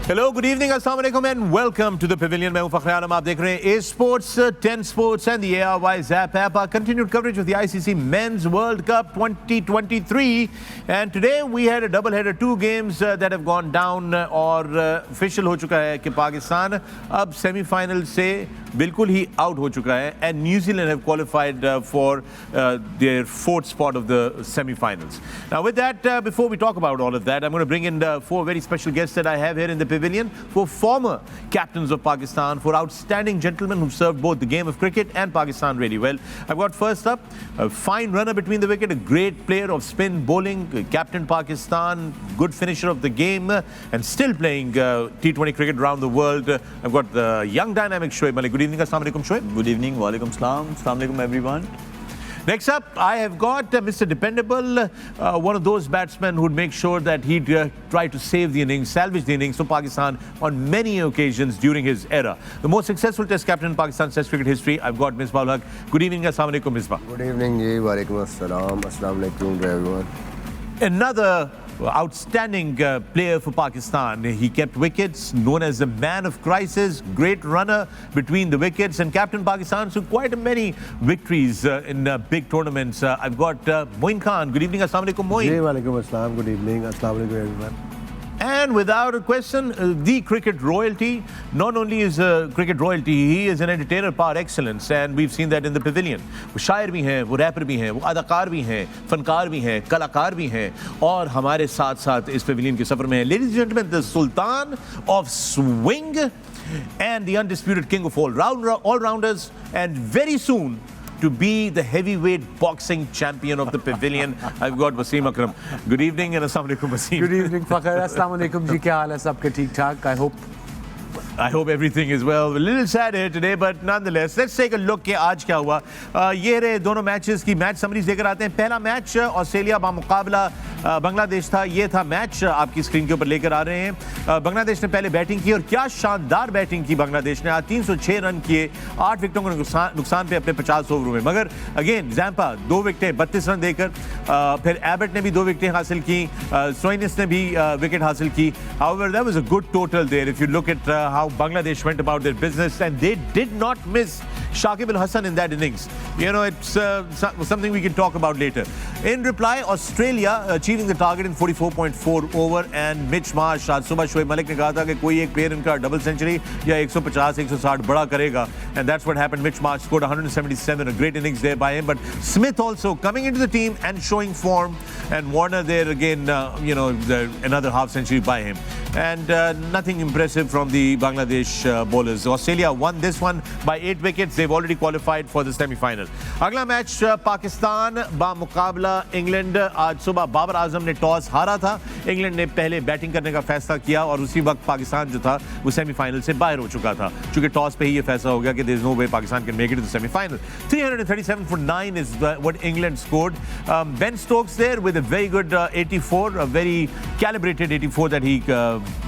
Hello, good evening, अस्सलाम वालेकुम and welcome to the pavilion. मैं हूं फखर आलम। आप देख रहे हैं A sports, 10 sports and the ARY Zap app. Our continued coverage of the ICC Men's World Cup 2023, and today we had a double header, two games that have gone down और official हो चुका है कि पाकिस्तान अब semifinal से बिल्कुल ही out हो चुका है and New Zealand have qualified for their fourth spot of the semi-finals. Now with that, before we talk about all of that, I'm going to bring in four very special guests that I have here in the pavilion, four former captains of Pakistan, four outstanding gentlemen who've served both the game of cricket and Pakistan really well. I've got first up a fine runner between the wicket, a great player of spin bowling, captain Pakistan, good finisher of the game and still playing T20 cricket around the world. I've got the young dynamic Shoaib Malik. Good evening, Assalamu alaikum Shoaib. Good evening, walaikum salam. Assalamu alaikum everyone. Next up, I have got Mr. Dependable, one of those batsmen who'd make sure that he'd try to save the innings, salvage the innings for Pakistan on many occasions during his era. The most successful Test captain in Pakistan's Test cricket history, I've got Misbah ul Haq. Good evening, Assalamu alaikum, Misbah. Good evening, ji. Walaikum assalam. Assalamu alaikum to everyone. Another outstanding player for Pakistan. He kept wickets, known as the man of crisis, great runner between the wickets and captain Pakistan. So quite many victories in big tournaments. I've got Moin Khan. Good evening, Assalamu alaikum, Moin. Ji, walaikum assalam. Good evening. Assalamu alaikum everyone. And without a question, the cricket royalty. Not only is a cricket royalty, he is an entertainer par excellence, and we've seen that in the pavilion. वो शायर भी हैं, वो wrapper भी हैं, वो अदाकार भी हैं, फनकार भी हैं, कलाकार भी हैं, और हमारे साथ साथ इस pavilion के सफर में हैं. Ladies and gentlemen, the Sultan of Swing and the undisputed king of all-rounders, and very soon to be the heavyweight boxing champion of the pavilion, I've got Wasim Akram. Good evening and assalamu alaikum, Wasim. Good evening, Fakhar. Assalamu alaikum ji. क्या हाल है सबके ठीक ठाक? I hope everything is well. A little sad here today, but nonetheless, let's take a look कि आज क्या हुआ. ये रहे दोनों मैचेस की मैच समरीज लेकर आते हैं. पहला मैच ऑस्ट्रेलिया बामुकाबला बांग्लादेश था. ये था मैच आपकी स्क्रीन के ऊपर लेकर आ रहे हैं. बांग्लादेश ने पहले बैटिंग की और क्या शानदार बैटिंग की बांग्लादेश ने. आज 306 रन किए, 8 विकेटों के नुकसान पे अपने 50 ओवरों में. मगर अगेन जैम्पा 2 विकेटें 32 रन देकर, फिर एबट ने भी 2 विकेटें हासिल की, स्टोइनिस ने भी विकेट हासिल की. However, that was a good total there if you look at how Bangladesh went about their business, and they did not miss Shakib Al Hasan in that innings. You know, it's something we can talk about later. In reply, Australia achieving the target in 44.4 over, and Mitch Marsh, आज सुबह शोएब मलिक ने कहा था कि कोई एक player इनका double century या 150-160 बड़ा करेगा, and that's what happened. Mitch Marsh scored 177, a great innings there by him. But Smith also coming into the team and showing form, and Warner there again, another half century by him. And nothing impressive from the Bangladesh bowlers. Australia won this one by 8 wickets. They've already qualified for the semi-final. अगला match Pakistan बामुकाबला England. आज सुबह बाबर आजम ने toss हारा था. England ने पहले batting करने का फैसला किया और उसी वक्त पाकिस्तान जो था वो सेमीफाइनल से बाहर हो चुका था, क्योंकि टॉस पे ही ये फैसला हो गया कि there is no way Pakistan can make it to the semifinal. 337 for 9 is what England scored. Ben Stokes there with a very good 84, a very calibrated 84 that he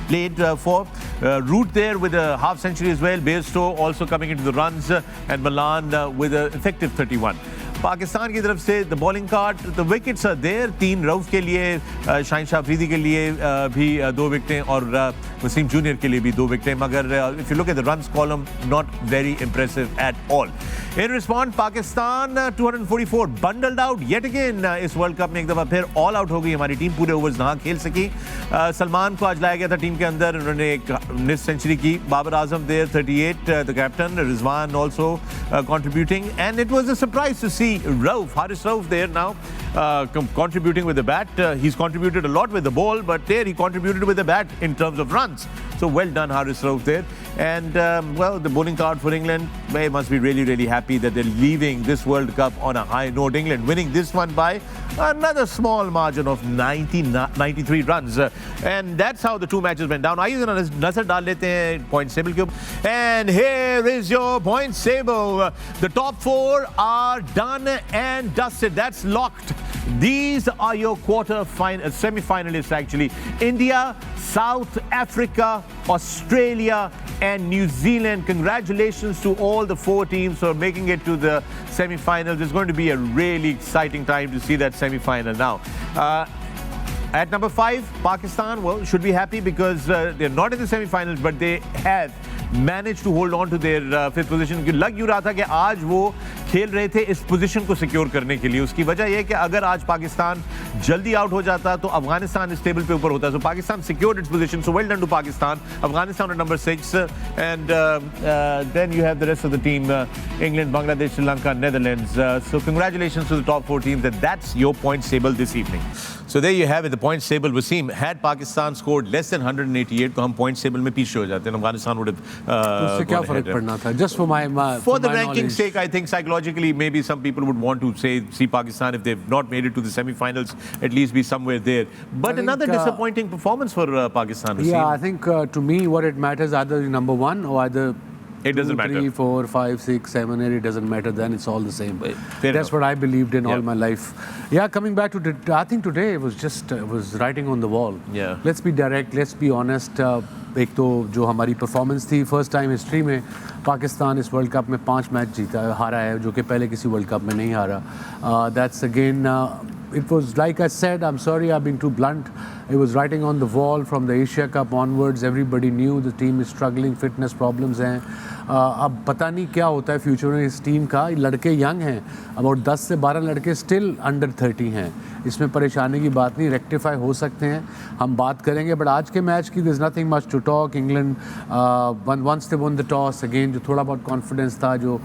played for. Root there with a half century as well. Bairstow also coming into the runs, and Malan with an effective 31. Pakistan की तरफ से the bowling card, the wickets are there. 3 Rauf के लिए, शाहीन शाह अफरीदी के लिए भी 2 विकेटें और Wasim junior के लिए भी 2 विकेटें. मगर if you look at the runs column, not very impressive at all. In respond Pakistan 244 bundled out yet again. इस वर्ल्ड कप में एक दफ़ा फिर ऑल आउट हो गई हमारी टीम, पूरे ओवर्स ना खेल सकी. सलमान को आज लाया गया था टीम के अंदर, उन्होंने एक मिस सेंचुरी की. Babar Azam there 38, the captain. Rizwan also contributing, and it was a surprise to see Haris Rauf there now contributing with the bat. He's contributed a lot with the ball, but there he contributed with the bat in terms of runs. So well done, Haris Rauf there. And well, the bowling card for England, they must be really, really happy that they're leaving this World Cup on a high note. England winning this one by another small margin of 93 runs. And that's how the two matches went down. आइए नजर डाल लेते हैं point table के ऊपर. And here is your point table. The top 4 are done and dusted. That's locked. These are your semi-finalists actually. India, South Africa, Australia and New Zealand. Congratulations to all the 4 teams for making it to the semi-finals. It's going to be a really exciting time to see that semi-final now. At number 5, Pakistan, well, should be happy because they're not in the semi-finals, but they have managed to hold on to their fifth position. लग यूँ रहा था कि आज वो खेल रहे थे इस पोजीशन को सिक्योर करने के लिए. उसकी वजह यह कि अगर आज पाकिस्तान जल्दी आउट हो जाता तो अफगानिस्तान इस टेबल पे ऊपर होता. So Pakistan secured its position. So well done to Pakistan. Afghanistan at number 6, and then you have the rest of the team: England, Bangladesh, Sri Lanka, Netherlands. So congratulations to the top 4 teams. That's your points table this evening. So there you have it, the points table. Wasim, had Pakistan scored less than 188, तो हम points table में पीछे हो जाते हैं. Afghanistan would have. उससे क्या फर्क पड़ना था? Just for my for the ranking sake, I think psychologically maybe some people would want to see Pakistan, if they've not made it to the semi-finals, at least be somewhere there. But another disappointing performance for Pakistan. Wasim. Yeah, I think to me what it matters either number 1 or either. It doesn't 2, matter. 3, 4, 5, 6, 7, 8. It doesn't matter. Then it's all the same. Fair That's enough. what I believed in all Yeah. my life. Yeah, coming back to I think today it was just was writing on the wall. Yeah. Let's be direct. Let's be honest. एक तो जो हमारी performance थी first time history में पाकिस्तान इस world cup में 5 match जीता हारा है जो कि पहले किसी वर्ल्ड कप में नहीं हारा. That's again it was like I said, I'm sorry I've been too blunt, it was writing on the wall from the Asia Cup onwards. Everybody knew the team is struggling, fitness problems हैं. अब पता नहीं क्या होता है future में इस team का. लड़के यंग हैं, अबाउट 10 से 12 लड़के स्टिल अंडर 30 हैं. इसमें परेशानी की बात नहीं, रेक्टिफाई हो सकते हैं, हम बात करेंगे. बट आज के मैच की there's nothing much to talk. England once they won the toss again, जो थोड़ा बहुत कॉन्फिडेंस था, जो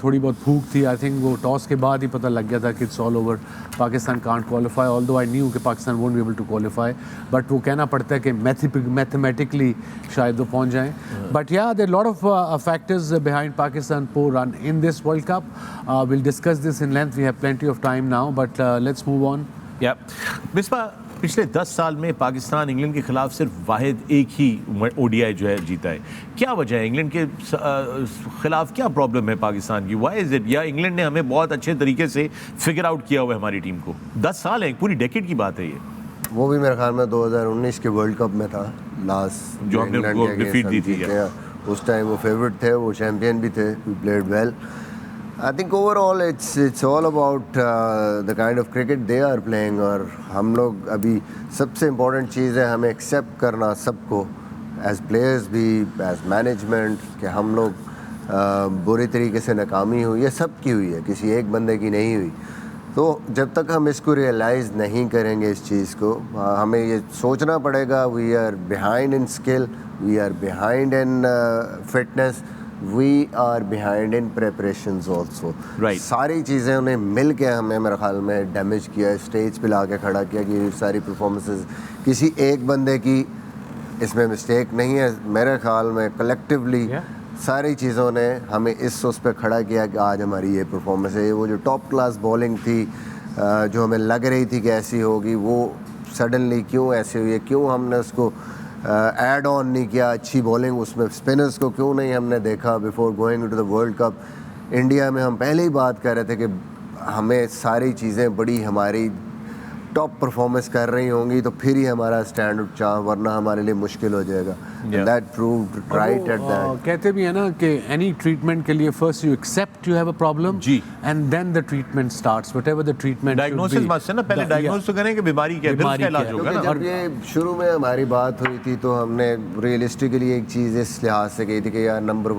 थोड़ी बहुत भूख थी, आई थिंक वो टॉस के बाद ही पता लग गया था कि it's all over, Pakistan can't qualify. Although I knew कि Pakistan won't be able to qualify, but वो कहना पड़ता है कि mathematically शायद वो पहुंच जाएं. But yeah, there are a lot of factors behind Pakistan poor run in this World Cup. We'll discuss this in length. We have plenty of time now, but let's move on. Yeah. Misbah, पिछले 10 साल में Pakistan England के खिलाफ सिर्फ वाहिद एक ही ODI जो है जीता है. क्या वजह है इंग्लैंड के खिलाफ? क्या प्रॉब्लम है पाकिस्तान की? Why is it? या इंग्लैंड ने हमें बहुत अच्छे तरीके से फिगर आउट किया हुआ है हमारी टीम को? 10 साल है, पूरी डेकेड की बात है ये. वो भी मेरे ख्याल में 2019 के वर्ल्ड कप में था लास्ट, जो हमने इंग्लैंड वो के defeat दी थी, against उस टाइम वो फेवरेट थे, वो चैम्पियन भी थे, we played well. I think overall it's all about the kind of cricket they are playing. और हम लोग अभी सबसे इम्पोर्टेंट चीज़ है हमें एक्सेप्ट करना सबको, एज प्लेयर्स भी, एज मैनेजमेंट, कि हम लोग बुरी तरीके से नाकामी हुई है, सबकी हुई है, किसी एक बंदे की नहीं हुई. तो जब तक हम इसको रियलाइज़ नहीं करेंगे इस चीज़ को, हमें ये सोचना पड़ेगा we are behind in skill, we are behind in fitness, we are behind in preparations also. Right. सारी चीज़ें उन्हें मिल के हमें मेरे ख्याल में डैमेज किया, स्टेज पे ला के खड़ा किया कि ये सारी परफॉर्मेंसेस किसी एक बंदे की इसमें मिस्टेक नहीं है. मेरे ख्याल में कलेक्टिवली सारी चीज़ों ने हमें इस उस पे खड़ा किया कि आज हमारी ये परफॉर्मेंस है. वो जो टॉप क्लास बॉलिंग थी जो हमें लग रही थी कि ऐसी होगी, वो सडनली क्यों ऐसी हुई है, क्यों हमने उसको ऐड ऑन नहीं किया, अच्छी बॉलिंग उसमें, स्पिनर्स को क्यों नहीं हमने देखा before going to the World Cup. India में हम पहले ही बात कर रहे थे कि हमें सारी चीज़ें बड़ी हमारी टॉप परफॉर्मेंस कर रही होंगी तो फिर ही हमारा स्टैंड उठा, वरना हमारे लिए मुश्किल हो जाएगा. That proved right at that. कहते भी है ना कि एनी ट्रीटमेंट के लिए first you accept you have a problem जी, and then the treatment starts, whatever the treatment. Diagnosis must है ना, पहले डायग्नोस तो करें कि बीमारी क्या है, फिर उसका इलाज होगा ना. जब ये शुरू में हमारी बात हुई थी तो हमने रियलिस्टिकली एक चीज़ इस लिहाज से कही थी कि यार नंबर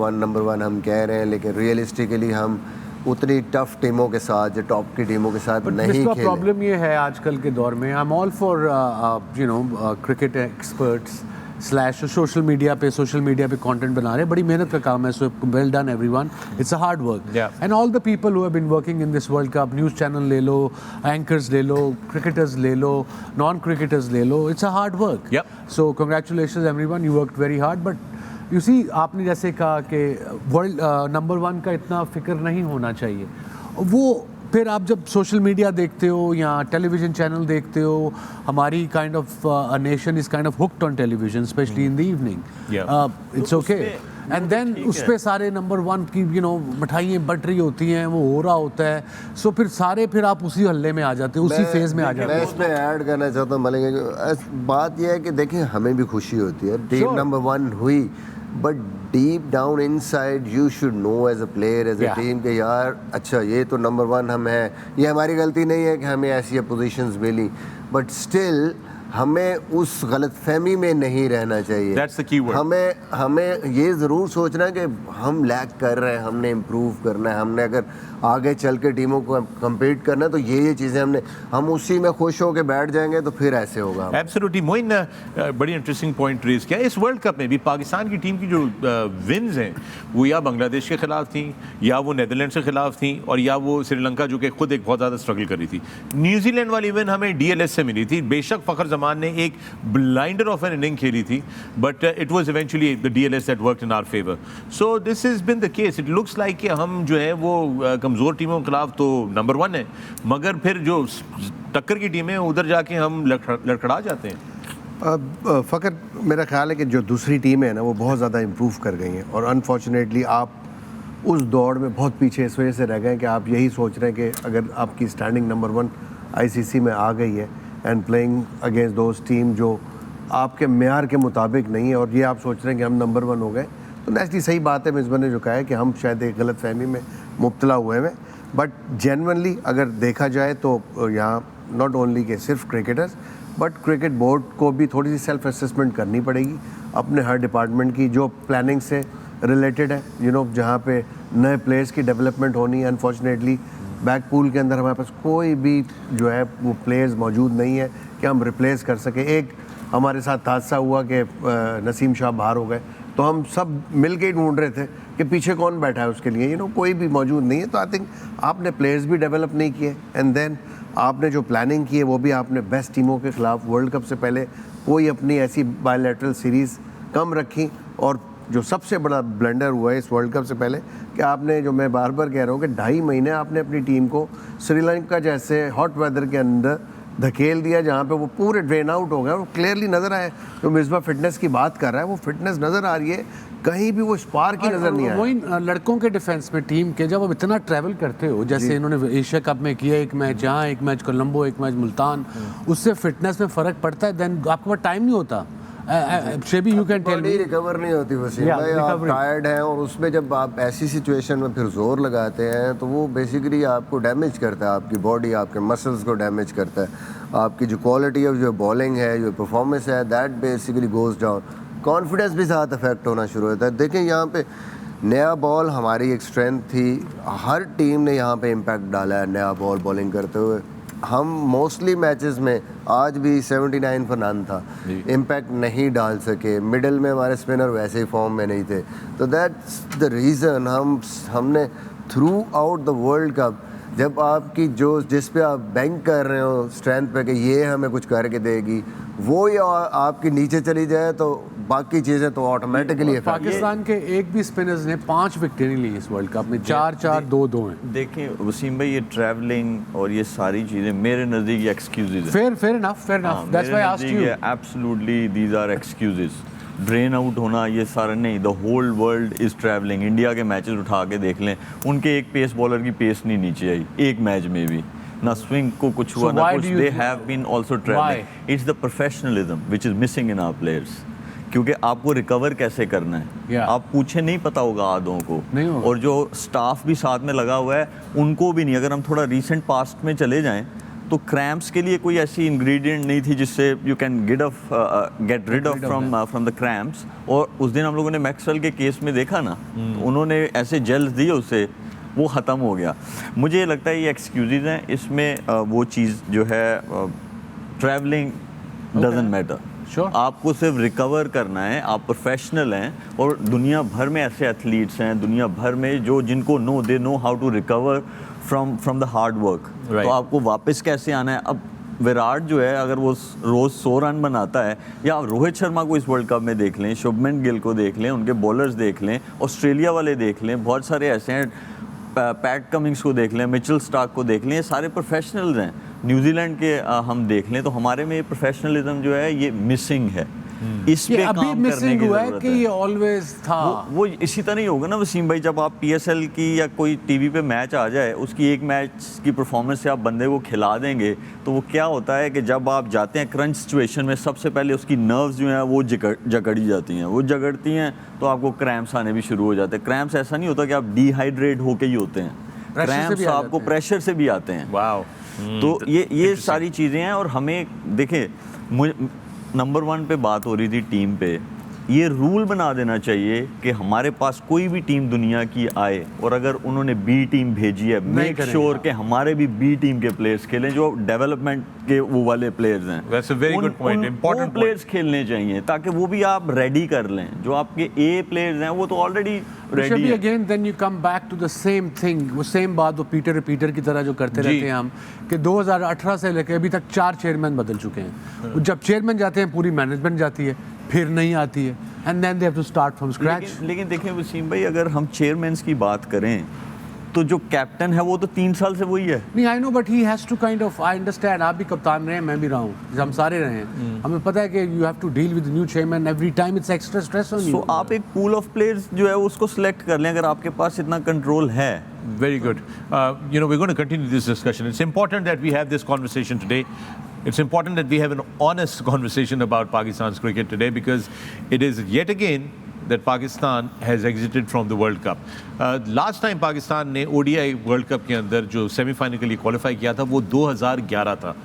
वन हम कह रहे हैं, लेकिन रियलिस्टिकली हम उतनी टफ टीमों के साथ, जो टॉप की टीमों के साथ नहीं खेले. प्रॉब्लम ये है आजकल के दौर में, I am all for you know cricket experts slash social media पे कंटेंट बना रहे हैं, बड़ी मेहनत का काम है. So well done everyone, it's a hard work. And all the people who have been working in this World Cup, news channel ले लो, एंकर्स ले लो, क्रिकेटर्स ले लो, नॉन क्रिकेटर्स ले लो, it's a hard work. So congratulations everyone, you worked very hard. But you see, आपने जैसे कहा कि वर्ल्ड नंबर 1 का इतना फिक्र नहीं होना चाहिए. वो फिर आप जब सोशल मीडिया देखते हो या टेलीविज़न चैनल देखते हो, हमारी kind of a nation is kind of hooked on television, specially in the evening. It's okay. And then उस पे सारे नंबर 1 की मिठाइयाँ बट रही होती हैं, वो हो रहा होता है. सो फिर आप उसी हल्ले में आ जाते हो, उसी फेज में आ जाते हो. मैं इसमें ऐड करना चाहता हूँ मलिक, बात यह है कि देखिए हमें भी खुशी होती है टीम नंबर 1 हुई, but deep down inside you should know as a player, as a team कि यार अच्छा ये तो नंबर 1 हम हैं, ये हमारी गलती नहीं है कि हमें ऐसी पोजीशंस मिली, बट स्टिल हमें उस गलतफहमी में नहीं रहना चाहिए। That's the key word. हमें ये ज़रूर सोचना है कि हम लैग कर रहे हैं, हमने इम्प्रूव करना है, हमने अगर आगे चल के टीमों को कम्पीट करना है तो ये चीज़ें हम उसी में खुश होकर बैठ जाएंगे तो फिर ऐसे होगा। एब्सोल्युटली। मोइन बड़ी इंटरेस्टिंग पॉइंट रेज किया। इस वर्ल्ड कप में भी पाकिस्तान की टीम की जो विन्स हैं वो या बांग्लादेश के खिलाफ थी, या वो नीदरलैंड्स के खिलाफ थी, और या वो श्रीलंका जो कि खुद एक बहुत ज़्यादा स्ट्रगल कर रही थी। न्यूजीलैंड वाली विन हमें डीएलएस से मिली थी। बेशक फ़खर जमान ने एक ब्लाइंडर ऑफ एन इनिंग खेली थी, but it was eventually the DLS that worked in our favour. So this has been the case. It looks like कि हम जो है वो कमज़ोर टीमों के खिलाफ तो नंबर 1 है, मगर फिर जो टक्कर की टीमें उधर जाके हम लड़खड़ा जाते हैं। फ़खर, मेरा ख्याल है कि जो दूसरी टीमें हैं ना वो बहुत ज़्यादा इम्प्रूव कर गई हैं, और अनफॉर्चुनेटली आप उस दौड़ में बहुत पीछे इस वजह से रह गए कि आप यही सोच रहे हैं कि अगर आपकी स्टैंडिंग नंबर 1 आईसीसी में आ गई है and playing against those team जो आपके मेयार के मुताबिक नहीं है, और ये आप सोच रहे हैं कि हम नंबर 1 हो गए, तो नेचुरली सही बात है मिसबा ने जो कहा है कि हम शायद एक गलत फहमी में मुब्तला हुए हैं। बट जेन्युइनली अगर देखा जाए तो यहाँ नॉट ओनली के सिर्फ क्रिकेटर्स बट क्रिकेट बोर्ड को भी थोड़ी सी सेल्फ असेसमेंट करनी पड़ेगी अपने हर डिपार्टमेंट की जो प्लानिंग से रिलेटेड है, जहाँ पे नए प्लेयर्स की डेवलपमेंट होनी है। अनफॉर्चुनेटली बैक पूल के अंदर हमारे पास कोई भी जो है वो प्लेयर्स मौजूद नहीं है कि हम रिप्लेस कर सके। एक हमारे साथ हादसा हुआ कि नसीम शाह बाहर हो गए, तो हम सब मिल के ही ढूंढ रहे थे कि पीछे कौन बैठा है उसके लिए, कोई भी मौजूद नहीं है। तो आई थिंक आपने प्लेयर्स भी डेवलप नहीं किए, एंड देन आपने जो प्लानिंग की है वो भी आपने बेस्ट टीमों के खिलाफ वर्ल्ड कप से पहले कोई अपनी ऐसी बायलैटरल सीरीज़ कम रखी। और जो सबसे बड़ा ब्लंडर हुआ है इस वर्ल्ड कप से पहले कि आपने, जो मैं बार बार कह रहा हूँ कि 2.5 महीने आपने अपनी टीम को श्रीलंका जैसे हॉट वेदर के अंदर धकेल दिया जहाँ पे वो पूरे ड्रेन आउट हो गए। वो क्लियरली नज़र आए, जो मिसबा फिटनेस की बात कर रहा है वो फिटनेस नज़र आ रही है, कहीं भी वो स्पार्क ही नज़र नहीं आया। वही लड़कों के डिफेंस में टीम के जब आप इतना ट्रैवल करते हो, जैसे इन्होंने एशिया कप में किया, एक मैच यहाँ, एक मैच कोलंबो, एक मैच मुल्तान, उससे फिटनेस में फ़र्क पड़ता है। देन आपके पास टाइम नहीं होता। शेबी you can tell me, recover नहीं होती वसीम भाई, आप टायर्ड हैं, और उसमें जब आप ऐसी सिचुएशन में फिर जोर लगाते हैं तो वो बेसिकली आपको डैमेज करता है, आपकी बॉडी, आपके मसल्स को डैमेज करता है, आपकी जो क्वालिटी ऑफ जो बॉलिंग है, जो परफॉर्मेंस है, that basically goes down. Confidence भी साथ अफेक्ट होना शुरू होता है। देखें यहाँ पे नया बॉल हमारी एक स्ट्रेंथ थी, हर टीम ने यहाँ पे इम्पैक्ट डाला है नया बॉल बॉलिंग करते हुए। हम मोस्टली मैचेस में, आज भी 79 फॉर नन था, इम्पैक्ट नहीं डाल सके। मिडल में हमारे स्पिनर वैसे ही फॉर्म में नहीं थे, तो दैट्स द रीज़न हमने through out the World cup, जब आपकी जो जिस पे आप बैंक कर रहे हो स्ट्रेंथ पे कि ये हमें कुछ करके देगी, वो या आपकी नीचे चली जाए तो बाकी चीज़ें तो ऑटोमेटिकली। पाकिस्तान के एक भी स्पिनर्स ने 5 विकेट नहीं ली इस वर्ल्ड कप में, 4-4, 2-2 हैं। देखें वसीम भाई, ये ट्रैवलिंग और ये सारी चीज़ें मेरे नज़दीक ये एक्सक्यूजेज हैं। Fair enough, that's why I asked you. Absolutely these are excuses. Drain out होना ये सारा नहीं, the whole world is travelling. India के मैचेस उठा के देख लें, उनके एक पेस बॉलर की पेस नहीं नीचे आई एक मैच में भी, ना स्विंग को कुछ हुआ ना कुछ। They have been also travelling. It's the professionalism which is missing in our players, क्योंकि आपको रिकवर कैसे करना है आप पूछे नहीं पता होगा आधों को, और जो स्टाफ भी साथ में लगा हुआ है उनको भी नहीं। अगर हम थोड़ा रीसेंट पास्ट में चले जाएं तो क्रैम्प्स के लिए कोई ऐसी इंग्रेडिएंट नहीं थी जिससे you can get rid of from the cramps. और उस दिन हम लोगों ने मैक्सवेल के केस में देखा ना, तो उन्होंने ऐसे जेल्स दिए उससे, वो ख़त्म हो गया। मुझे ये लगता है ये एक्सक्यूजेज हैं। इसमें वो चीज़ जो है ट्रैवलिंग डजंट मैटर। आपको सिर्फ रिकवर करना है, आप प्रोफेशनल हैं, और दुनिया भर में ऐसे एथलीट्स हैं दुनिया भर में जो जिनको they know how to recover from the hard work. तो आपको वापस कैसे आना है। अब विराट जो है, अगर वो रोज़ 100 रन बनाता है, या रोहित शर्मा को इस वर्ल्ड कप में देख लें, शुभमन गिल को देख लें, उनके बॉलर्स देख लें, ऑस्ट्रेलिया वाले देख लें, बहुत सारे ऐसे हैं, पैट कमिंग्स को देख लें, मिचेल स्टार्क को देख लें, ये सारे प्रोफेशनल्स हैं। न्यूजीलैंड के हम देख लें तो हमारे में ये प्रोफेशनलिज्म जो है ये मिसिंग है। इस पे अभी काम करने की जरूरत है। ये ऑलवेज था वो इसी तरह ही होगा ना वसीम भाई, जब आप पीएसएल की या कोई टीवी पे मैच आ जाए, उसकी एक मैच की परफॉर्मेंस से आप बंदे को खिला देंगे, तो वो क्या होता है कि जब आप जाते हैं क्रंच सिचुएशन में, सबसे पहले उसकी नर्व्स जो हैं वो जकड़ी जाती हैं, वो जगड़ती हैं तो आपको क्रैम्प्स आने भी शुरू हो जाते हैं। क्रैम्प्स ऐसा नहीं होता कि आप डिहाइड्रेट होके ही होते हैं, Pressure से क्रैम्प्स भी आ आपको जाते हैं। प्रेशर से भी आते हैं। वाओ तो ये सारी चीज़ें हैं। और हमें देखें, नंबर 1 पे बात हो रही थी टीम पे, ये रूल बना देना चाहिए कि हमारे पास कोई भी टीम दुनिया की आए और अगर उन्होंने बी टीम भेजी है, मेक करेंगे। श्योर कि हमारे भी बी टीम के प्लेयर्स खेलें जो डेवलपमेंट के वो वाले प्लेयर्स हैं। That's a very good point, important point. Players खेलने चाहिए ताकि वो भी आप रेडी कर लें। जो आपके ए प्लेयर्स हैं वो तो ऑलरेडी रेडी Rishabh, है। again then you come back to the same thing, वो सेम बात, वो पीटर रिपीटर की तरह जो करते जी। रहते हैं हम, कि 2018 से लेकर अभी तक 4 चेयरमैन बदल चुके हैं। जब चेयरमैन जाते हैं पूरी मैनेजमेंट जाती है, फिर नहीं आती है, and then they have to start from scratch. लेकिन देखें वसीम भाई, अगर हम चेयरमैन की बात करें तो जो कैप्टन है वो तो 3 साल से वही है। नहीं, I know, but he has to kind of, I understand, आप भी कप्तान रहे हैं, मैं भी रहा हूँ, हम सारे रहे हैं, हमें पता है कि you have to deal with new chairman every time, it's extra stress on so you. आप एक पूल ऑफ प्लेयर्स जो है उसको सिलेक्ट कर लें अगर आपके पास इतना कंट्रोल है। Very good. We're going to continue this discussion. It's important that we have this conversation today. It's important that we have an honest conversation about Pakistan's cricket today because it is yet again that Pakistan has exited from the World Cup. Last time Pakistan ने ODI World Cup के अंदर जो semifinal के लिए qualify किया था वो 2011 था।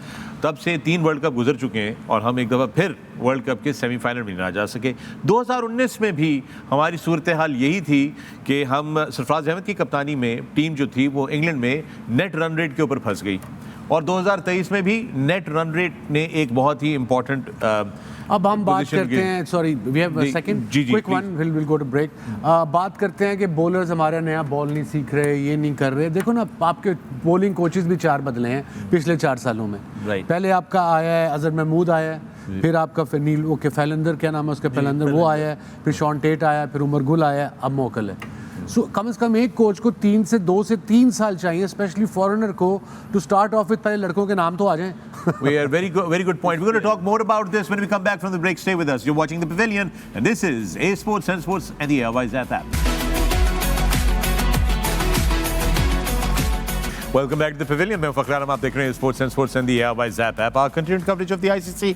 तब से 3 वर्ल्ड कप गुजर चुके हैं और हम एक दफ़ा फिर वर्ल्ड कप के सेमीफाइनल में ना जा सके। 2019 में भी हमारी सूरत हाल यही थी कि हम सरफराज अहमद की कप्तानी में टीम जो थी वो इंग्लैंड में नेट रन रेट के ऊपर फंस गई और 2023 में भी नेट रन रेट ने एक बहुत ही इम्पोर्टेंट अब हम बात करते हैं, सॉरी वी हैव जी, सेकंड जी, quick please. One, will go to break. बात करते हैं कि बॉलर्स हमारे नया बॉल नहीं सीख रहे, ये नहीं कर रहे। देखो ना, आपके बॉलिंग कोचेस भी 4 बदले हैं पिछले 4 सालों में। Right. पहले आपका आया है अजहर महमूद आया है, फिर आपका नील ओके फैलंदर, क्या नाम है उसका, फैलंदर वो आया है, फिर शॉन टेट आया, फिर उमर गुल आया, अब मोकल है। सो कम से कम एक कोच को 2 से 3 साल चाहिए, स्पेशली फॉरेनर को, टू स्टार्ट ऑफ विद। पहले लड़कों के नाम तो आ जाएं। We are very good point. We're going to talk more about this when we come back from the break. Stay with us. You're watching The Pavilion, and this is A Sports and Sports and the Airwise app. Welcome back to The Pavilion. मैं फ़खर आलम, आप देख रहे हैं sports and the Airwise app. Our continued coverage of the ICC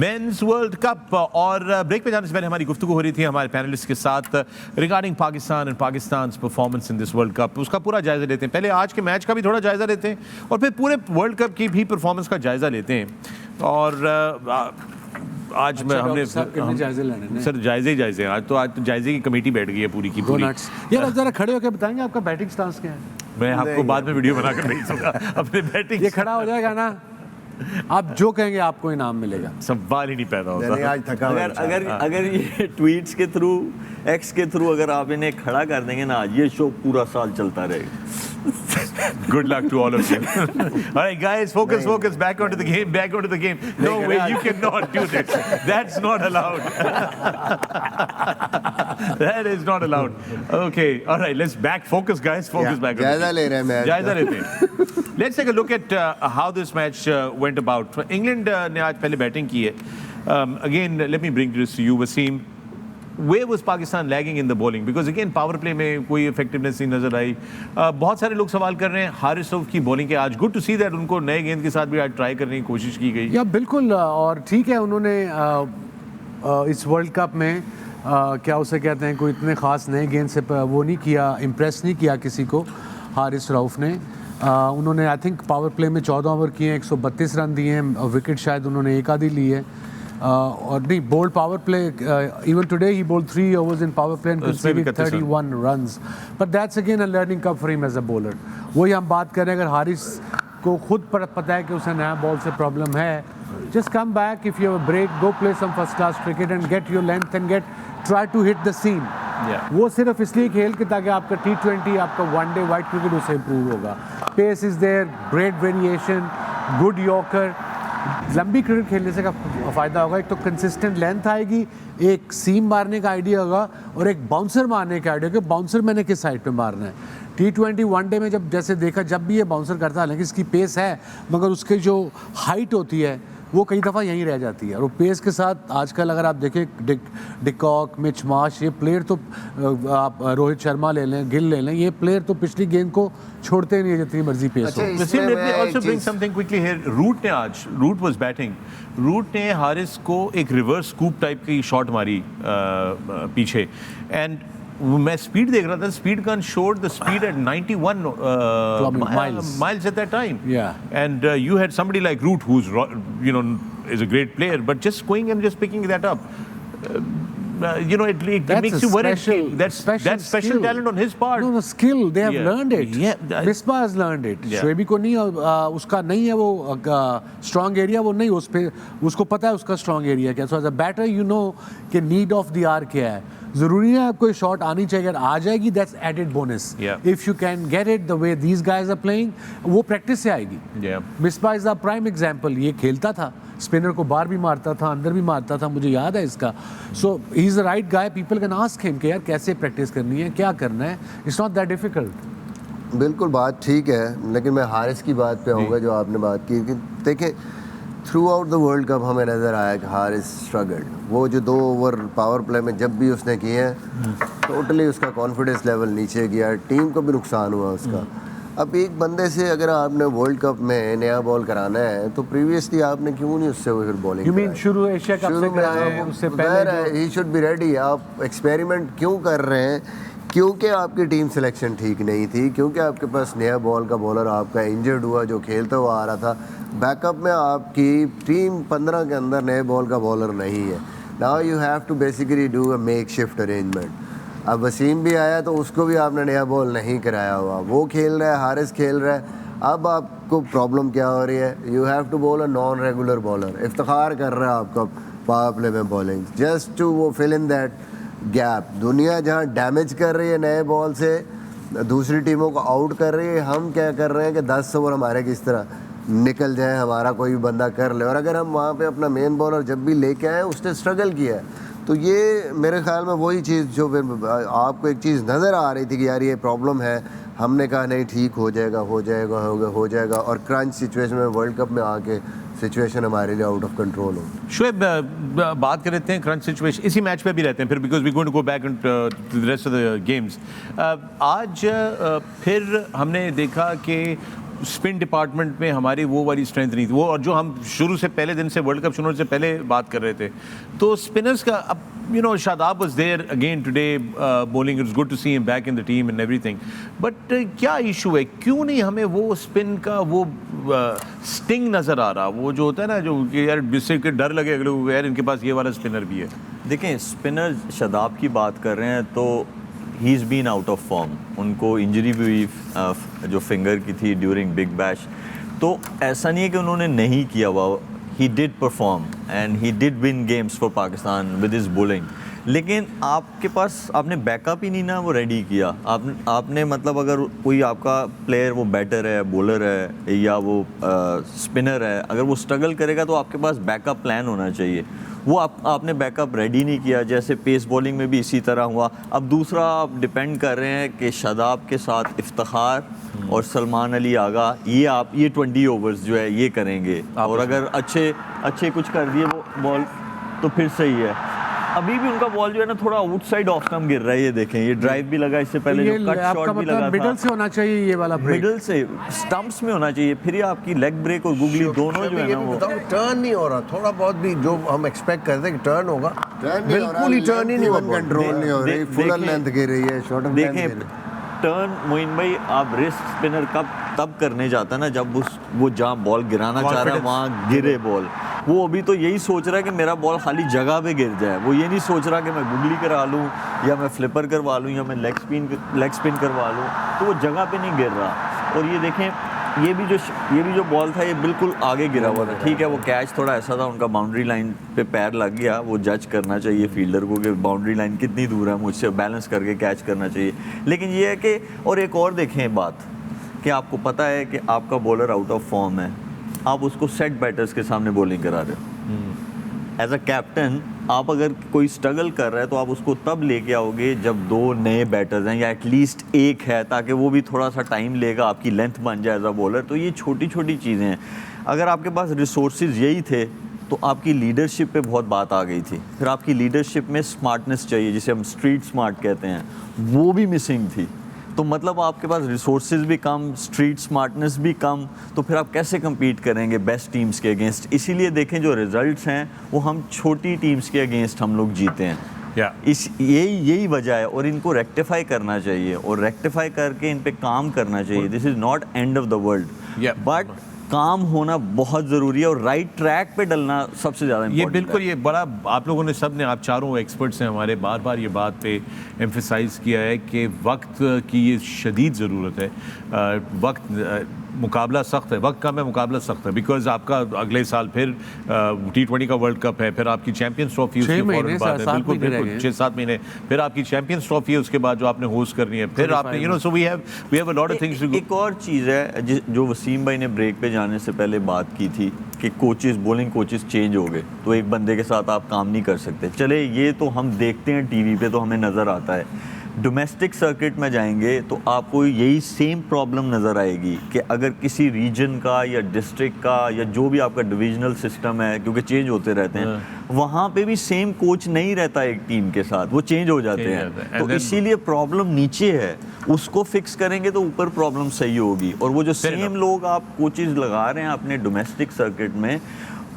Men's World Cup. और break पे जाने से पहले हमारी गुफ्तगू हो रही थी हमारे पैनलिस्ट के साथ regarding Pakistan and Pakistan performance in this World cup. उसका पूरा जायजा लेते हैं। पहले आज के मैच का भी थोड़ा जायजा लेते हैं और फिर पूरे वर्ल्ड कप की भी परफॉर्मेंस का जायजा लेते हैं। और आज में हमने जायजे लेने हैं। सर जायजे ही जायजे हैं। आज तो जायजे की कमेटी बैठ गई है पूरी की गो पूरी। नट्स। यार आप जरा खड़े होकर बताएंगे आपका बैटिंग स्टांस क्या है? मैं आपको बाद में वीडियो बनाकर भेज दूंगा अपने बैटिंग। ये खड़ा हो जाएगा ना, आप जो कहेंगे आपको इनाम मिलेगा। सवाल ही नहीं पैदा नहीं, होता। आज थका हुआ अगर इंसान। अगर अगर ये ट्वीट्स के थ्रू, एक्स के थ्रू अगर आप इन्हें खड़ा कर देंगे ना, ये शो पूरा साल चलता रहेगा। Good luck to all of you. All right, guys, focus. Back onto the game. No way, you cannot do this. That's not allowed. That is not allowed. Okay, all right, let's focus, guys. Focus back. जायजा ले रहे हैं match जायजा लेते हैं। Let's take a look at how this match went about. England ने आज पहले बैटिंग की है. Again, let me bring this to you, Wasim. Where was Pakistan lagging in the bowling? Because again, power play में कोई effectiveness नहीं नजर आई। बहुत सारे लोग सवाल कर रहे हैं हारिस रऊफ की बॉलिंग के। आज गुड टू सी दैट उनको नए गेंद के साथ भी आज ट्राई करने की कोशिश की गई। या बिल्कुल, और ठीक है, उन्होंने इस वर्ल्ड कप में क्या उसे कहते हैं, कोई इतने ख़ास नए गेंद से वो नहीं किया, इम्प्रेस नहीं किया किसी को हारिस रऊफ ने। उन्होंने आई थिंक पावर प्ले में 14 ओवर किए हैं, 132 रन दिए हैं, विकेट शायद उन्होंने एक आधी ली है। और नहीं, bowled power play, even today he bowled 3 overs in power play and conceded 31 runs, but that's again a learning curve for him as a bowler. वही हम बात करें, अगर हारिस को खुद पता है कि उसे नया बॉल से प्रॉब्लम है, just come back, if you have a break, go play some first class cricket and get your length and try to hit the seam. वो सिर्फ इसलिए खेल के ताकि आपका T20, आपका वनडे वाइट क्रिकेट उससे इम्प्रूव होगा। Pace is there, great variation, good yorker. लंबी क्रिकेट खेलने से का फ़ायदा होगा, एक तो कंसिस्टेंट लेंथ आएगी, एक सीम मारने का आइडिया होगा और एक बाउंसर मारने का आइडिया, कि बाउंसर मैंने किस साइड पे मारना है। T20 वनडे में जब जैसे देखा, जब भी ये बाउंसर करता है, हालांकि इसकी पेस है मगर उसकी जो हाइट होती है वो कई दफ़ा यहीं रह जाती है। और पेस के साथ आजकल अगर आप देखें डिकॉक, मिच मार्श, ये प्लेयर तो आप रोहित शर्मा ले लें, गिल ले लें, ये प्लेयर तो पिछली गेंद को छोड़ते नहीं है जितनी मर्जी पेस हो। Wasim, let me also bring something quickly here. Root was batting. Root ने हारिस को एक रिवर्स स्कूप टाइप की शॉट मारी पीछे, एंड मैं स्पीड देख रहा था, speed gun showed the speed at 91 miles at that time. Yeah. And you had somebody like Root, who's is a great player, but just going and just picking that up. It That's makes a you worried. special, That's special skill. talent on his part. No, skill. They have Yeah. learned it. Yeah. Misbah has learned it. Yeah. शोएबी को नहीं उसका नहीं है वो strong area, वो नहीं उस पे उसको पता है उसका स्ट्रॉन्ग एरिया क्या. So as a batter you know कि नीड ऑफ द आवर क्या है. जरूरी है आपको शॉट आनी चाहिए, अगर आ जाएगी that's added bonus. Yeah. If you can get it the way these guys are playing, वो प्रैक्टिस से आएगी. Yeah. Misbah is the prime example. ये खेलता था, स्पिनर को बाहर भी मारता था, अंदर भी मारता था, मुझे याद है इसका. So he is the right guy. People can ask him कि यार कैसे प्रैक्टिस करनी है, क्या करना है. It's not that difficult. बिल्कुल बात ठीक है, लेकिन मैं हारिस की बात पे आऊँगा जो आपने बात की कि देखिए through out the World cup हमें नज़र आया कि हारिस स्ट्रगल्ड. वो जो 2 ओवर पावर प्ले में जब भी उसने किए हैं टोटली उसका कॉन्फिडेंस लेवल नीचे गया, टीम को भी नुकसान हुआ उसका. अब एक बंदे से अगर आपने वर्ल्ड कप में नया बॉल कराना है तो प्रीवियसली आपने क्यों नहीं उससे फिर बॉलिंग. यू मीन शुरू एशिया कप से कराया, उससे पहले ही शुड बी रेडी. आप एक्सपेरिमेंट क्यों कर रहे हैं? क्योंकि आपकी टीम सिलेक्शन ठीक नहीं थी, क्योंकि आपके पास नया बॉल का बॉलर आपका इंजर्ड हुआ जो खेलता हुआ आ रहा था. बैकअप में आपकी टीम 15 के अंदर नए बॉल का बॉलर नहीं है. Now you have to basically do a make shift arrangement. अब वसीम भी आया तो उसको भी आपने नया बॉल नहीं कराया हुआ, वो खेल रहा है, हारिस खेल रहा है. अब आपको प्रॉब्लम क्या हो रही है? You have to bowl a non regular bowler. Iftikhar कर रहा है आपका पावर प्ले में बॉलिंग जस्ट टू वो फिल इन दैट गैप. दुनिया जहाँ डैमेज कर रही है नए बॉल से, दूसरी टीमों को आउट कर रही है, हम क्या कर रहे हैं कि 10 ओवर हमारे किस तरह निकल जाए, हमारा कोई भी बंदा कर ले. और अगर हम वहाँ पे अपना मेन बॉलर जब भी लेके आए उसने स्ट्रगल किया है, तो ये मेरे ख्याल में वही चीज़ जो आपको एक चीज़ नज़र आ रही थी कि यार ये प्रॉब्लम है. हमने कहा नहीं ठीक हो जाएगा हो जाएगा और क्रंच सिचुएशन में वर्ल्ड कप में आके सिचुएशन हमारे लिए आउट ऑफ कंट्रोल हो. शोएब, बात कर रहे हैं क्रंच सिचुएशन, इसी मैच पे भी रहते हैं फिर, because we going to go back to the rest of the games. आज फिर हमने देखा कि स्पिन डिपार्टमेंट में हमारी वो वाली स्ट्रेंथ नहीं थी, वो और जो हम शुरू से पहले दिन से वर्ल्ड कप शुरू से पहले बात कर रहे थे. तो स्पिनर्स का अब Shadab was there again today bowling. It's good to see him back in the team and everything. But क्या इशू है, क्यों नहीं हमें वो स्पिन का वो स्टिंग नज़र आ रहा, वो जो होता है ना जो यार जिससे डर लगे अगले को यार इनके पास ये वाला स्पिनर भी है. देखें, स्पिनर शादाब की बात कर रहे हैं तो he is been out of form. उनको इंजरी भी हुई जो फिंगर की थी ड्यूरिंग बिग बैश. तो ऐसा नहीं है कि उन्होंने नहीं किया हुआ. He did perform and he did win games for Pakistan with his bowling. लेकिन आपके पास आपने बैकअप ही नहीं ना वो रेडी किया. आपने मतलब अगर कोई आपका प्लेयर वो बैटर है, बॉलर है या वो स्पिनर है, अगर वो स्ट्रगल करेगा तो आपके पास बैकअप प्लान होना चाहिए. वो आपने बैकअप रेडी नहीं किया. जैसे पेस बॉलिंग में भी इसी तरह हुआ. अब दूसरा आप डिपेंड कर रहे हैं कि शादाब के साथ इफ्तिखार और सलमान अली आगा ये 20 ओवर्स जो है ये करेंगे, और अगर अच्छे कुछ कर दिए वो बॉल तो फिर सही है. अभी भी उनका बॉल जो है ना थोड़ा आउटसाइड ऑफ स्टंप गिर रहा है. ये देखें, ये ड्राइव भी लगा, इससे पहले जो कट शॉट भी लगा था मिडल से होना चाहिए, ये वाला ब्रेक मिडल से स्टंप्स में होना चाहिए. फिर ये आपकी लेग ब्रेक और गुगली दोनों जो है ना वो टर्न नहीं हो रहा. थोड़ा बहुत भी जो हम एक्सपेक्ट करते हैं कि टर्न होगा, बिल्कुल ही टर्न ही नहीं हो, कंट्रोल नहीं हो रही, फुल लेंथ गिर रही है, शॉर्ट देखें टर्न. मोइन भाई, आप रिस्ट स्पिनर तब करने जाता है ना जब वो जहाँ बॉल गिराना चाह रहा है वहाँ गिरे बॉल. वो अभी तो यही सोच रहा है कि मेरा बॉल खाली जगह पे गिर जाए. वो ये नहीं सोच रहा कि मैं गुगली करा लूँ या मैं फ्लिपर करवा लूँ या मैं लेग स्पिन करवा लूँ. तो वो जगह पे नहीं गिर रहा. और ये देखें, ये भी जो बॉल था ये बिल्कुल आगे गिरा हुआ था. ठीक है, वो कैच थोड़ा ऐसा था, उनका बाउंड्री लाइन पे पैर लग गया. वो जज करना चाहिए फील्डर को कि बाउंड्री लाइन कितनी दूर है, मुझसे बैलेंस करके कैच करना चाहिए. लेकिन ये है कि और एक और देखें बात कि आपको पता है कि आपका बॉलर आउट ऑफ फॉर्म है, आप उसको सेट बैटर्स के सामने बॉलिंग करा रहे हो. एज अ कैप्टन आप अगर कोई स्ट्रगल कर रहा है तो आप उसको तब लेके आओगे जब 2 नए बैटर्स हैं या एटलीस्ट एक है, ताकि वो भी थोड़ा सा टाइम लेगा, आपकी लेंथ बन जाए एज अ बॉलर. तो ये छोटी छोटी चीज़ें हैं. अगर आपके पास रिसोर्सेज यही थे तो आपकी लीडरशिप पे बहुत बात आ गई थी. फिर आपकी लीडरशिप में स्मार्टनेस चाहिए, जिसे हम स्ट्रीट स्मार्ट कहते हैं, वो भी मिसिंग थी. तो मतलब आपके पास रिसोर्सेज भी कम, स्ट्रीट स्मार्टनेस भी कम, तो फिर आप कैसे compete करेंगे बेस्ट टीम्स के अगेंस्ट. इसीलिए देखें जो रिजल्ट्स हैं वो हम छोटी टीम्स के अगेंस्ट हम लोग जीते हैं. Yeah. इस यही वजह है और इनको रेक्टिफाई करना चाहिए और रेक्टिफाई करके इन पे काम करना चाहिए. This is not and of the world, Yeah. But काम होना बहुत ज़रूरी है और राइट ट्रैक पे डलना सबसे ज़्यादा ये इम्पोर्टेंट बिल्कुल, ये बड़ा आप लोगों ने सब ने, आप चारों एक्सपर्ट्स हैं हमारे, बार बार ये बात पे एम्फेसाइज किया है कि वक्त की ये शदीद ज़रूरत है. वक्त मुकाबला सख्त है, वक्त कम है, मुकाबला सख्त है, बिकॉज आपका अगले साल फिर T20 का वर्ल्ड कप है, फिर आपकी चैंपियंस ट्रॉफी उसके फौरन बाद है, बिल्कुल बिल्कुल 6-7 महीने, फिर आपकी चैंपियंस ट्रॉफी है उसके बाद जो आपने होस्ट करनी है, फिर आपने so we have a lot of things. एक और चीज़ है जो वसीम भाई ने ब्रेक पे जाने से पहले बात की थी कि कोचेस, बॉलिंग कोचेस चेंज हो गए तो एक बंदे के साथ आप काम नहीं कर सकते. चले ये तो हम देखते हैं टीवी पे, तो हमें नज़र आता है. डोमेस्टिक सर्किट में जाएंगे तो आपको यही सेम प्रॉब्लम नज़र आएगी कि अगर किसी रीजन का या डिस्ट्रिक्ट का या जो भी आपका डिविजनल सिस्टम है, क्योंकि चेंज होते रहते हैं, वहाँ पे भी सेम कोच नहीं रहता एक टीम के साथ, वो चेंज हो जाते हैं. तो इसीलिए प्रॉब्लम नीचे है, उसको फिक्स करेंगे तो ऊपर प्रॉब्लम सही होगी. और वो जो सेम लोग आप कोचेस लगा रहे हैं अपने डोमेस्टिक सर्किट में,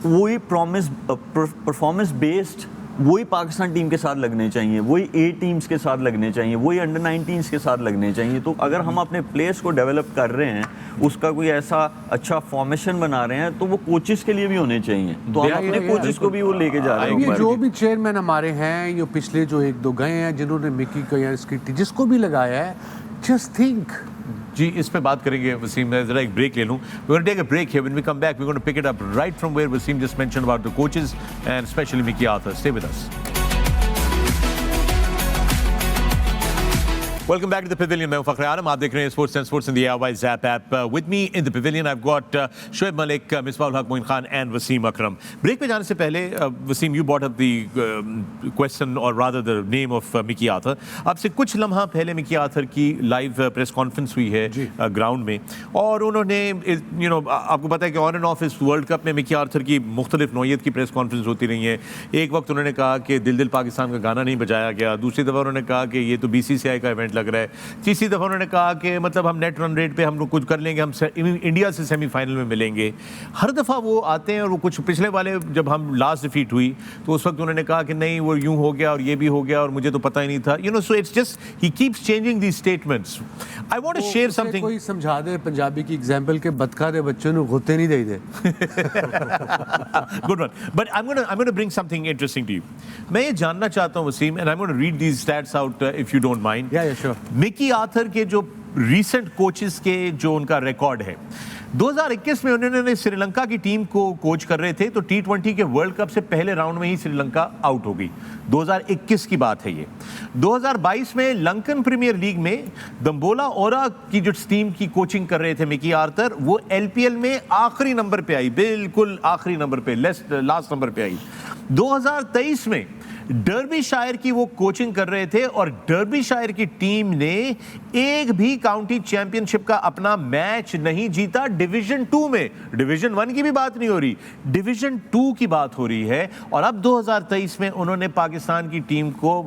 वही परफॉर्मेंस बेस्ड वही पाकिस्तान टीम के साथ लगने चाहिए, वही ए टीम्स के साथ लगने चाहिए, वही अंडर-19s के साथ लगने चाहिए. तो अगर हम अपने प्लेयर्स को डेवलप कर रहे हैं, उसका कोई ऐसा अच्छा फॉर्मेशन बना रहे हैं, तो वो कोचेस के लिए भी होने चाहिए. तो हम अपने कोचेस को भी वो लेके जा रहे हैं. ये जो भी चेयरमैन हमारे हैं, ये पिछले जो 1-2 गए हैं, जिन्होंने मिकी को या इसकी जिसको भी लगाया है, जस्ट थिंक. जी, इस पे बात करेंगे वसीम. मैं जरा एक ब्रेक ले लूं. We gonna take a break here. When we come back we gonna pick it up right from where Wasim just mentioned about the coaches and specially Mickey Arthur. Stay with us. Welcome back to the Pavilion. मैं फ़ख्र आलम, आप देख रहे हैं sports and sports in the ARY Zap app. With me in the Pavilion I've got Shoaib Malik, Misbah-ul Haq Moin Khan and Wasim Akram. Break पे जाने से पहले Wasim, you brought up the question or rather the name of Mickey Arthur. आपसे कुछ लम्हा पहले Mickey Arthur की live press conference हुई है ग्राउंड में, और उन्होंने आपको पता है कि ऑन एंड ऑफ इस वर्ल्ड कप में मिकी आर्थर की मुख्तलिफ नौयत की प्रेस कॉन्फ्रेंस होती रही है. एक वक्त उन्होंने कहा कि दिल दिल पाकिस्तान का गाना नहीं बजाया गया. दूसरी दफ़ा उन्होंने कहा कि ये तो BCCI का इवेंट लग रहा है. तीसरी दफ़ा उन्होंने कहा कि मतलब हम नेट रन रेट पे हम लोग कुछ कर लेंगे, हम इंडिया से सेमीफाइनल में मिलेंगे. हर दफ़ा वो आते हैं और वो कुछ पिछले वाले जब हम लास्ट डिफीट हुई तो उस वक्त उन्होंने कहा कि नहीं वो यूं हो गया और ये भी हो गया और मुझे तो पता ही नहीं था. So it's just he keeps changing these statements. I want to share something. कोई समझा दे पंजाबी की एग्जांपल के बदका दे बच्चों ने गोते नहीं दे. Good one. But I'm going to bring something interesting to you. मैं ये जानना चाहता हूँ Wasim, and I'm going to read these stats out if you don't mind. Yeah, sure. Mickey Arthur के जो रीसेंट कोचेस के जो उनका रिकॉर्ड है, 2021 में उन्होंने श्रीलंका की टीम को कोच कर रहे थे तो T20 के वर्ल्ड कप से पहले राउंड में ही श्रीलंका आउट हो गई. 2021 की बात है ये. 2022 में लंकन प्रीमियर लीग में दम्बोला ओरा की जो टीम की कोचिंग कर रहे थे मिकी आर्थर, वो LPL में आखिरी नंबर पे आई, बिल्कुल आखिरी नंबर पे, लास्ट नंबर पे आई. 2023 में डर्बीशायर की वो कोचिंग कर रहे थे और डर्बीशायर की टीम ने एक भी काउंटी चैंपियनशिप का अपना मैच नहीं जीता. डिवीजन 2 में, डिवीजन 1 की भी बात नहीं हो रही, डिवीजन 2 की बात हो रही है. और अब 2023 में उन्होंने पाकिस्तान की टीम को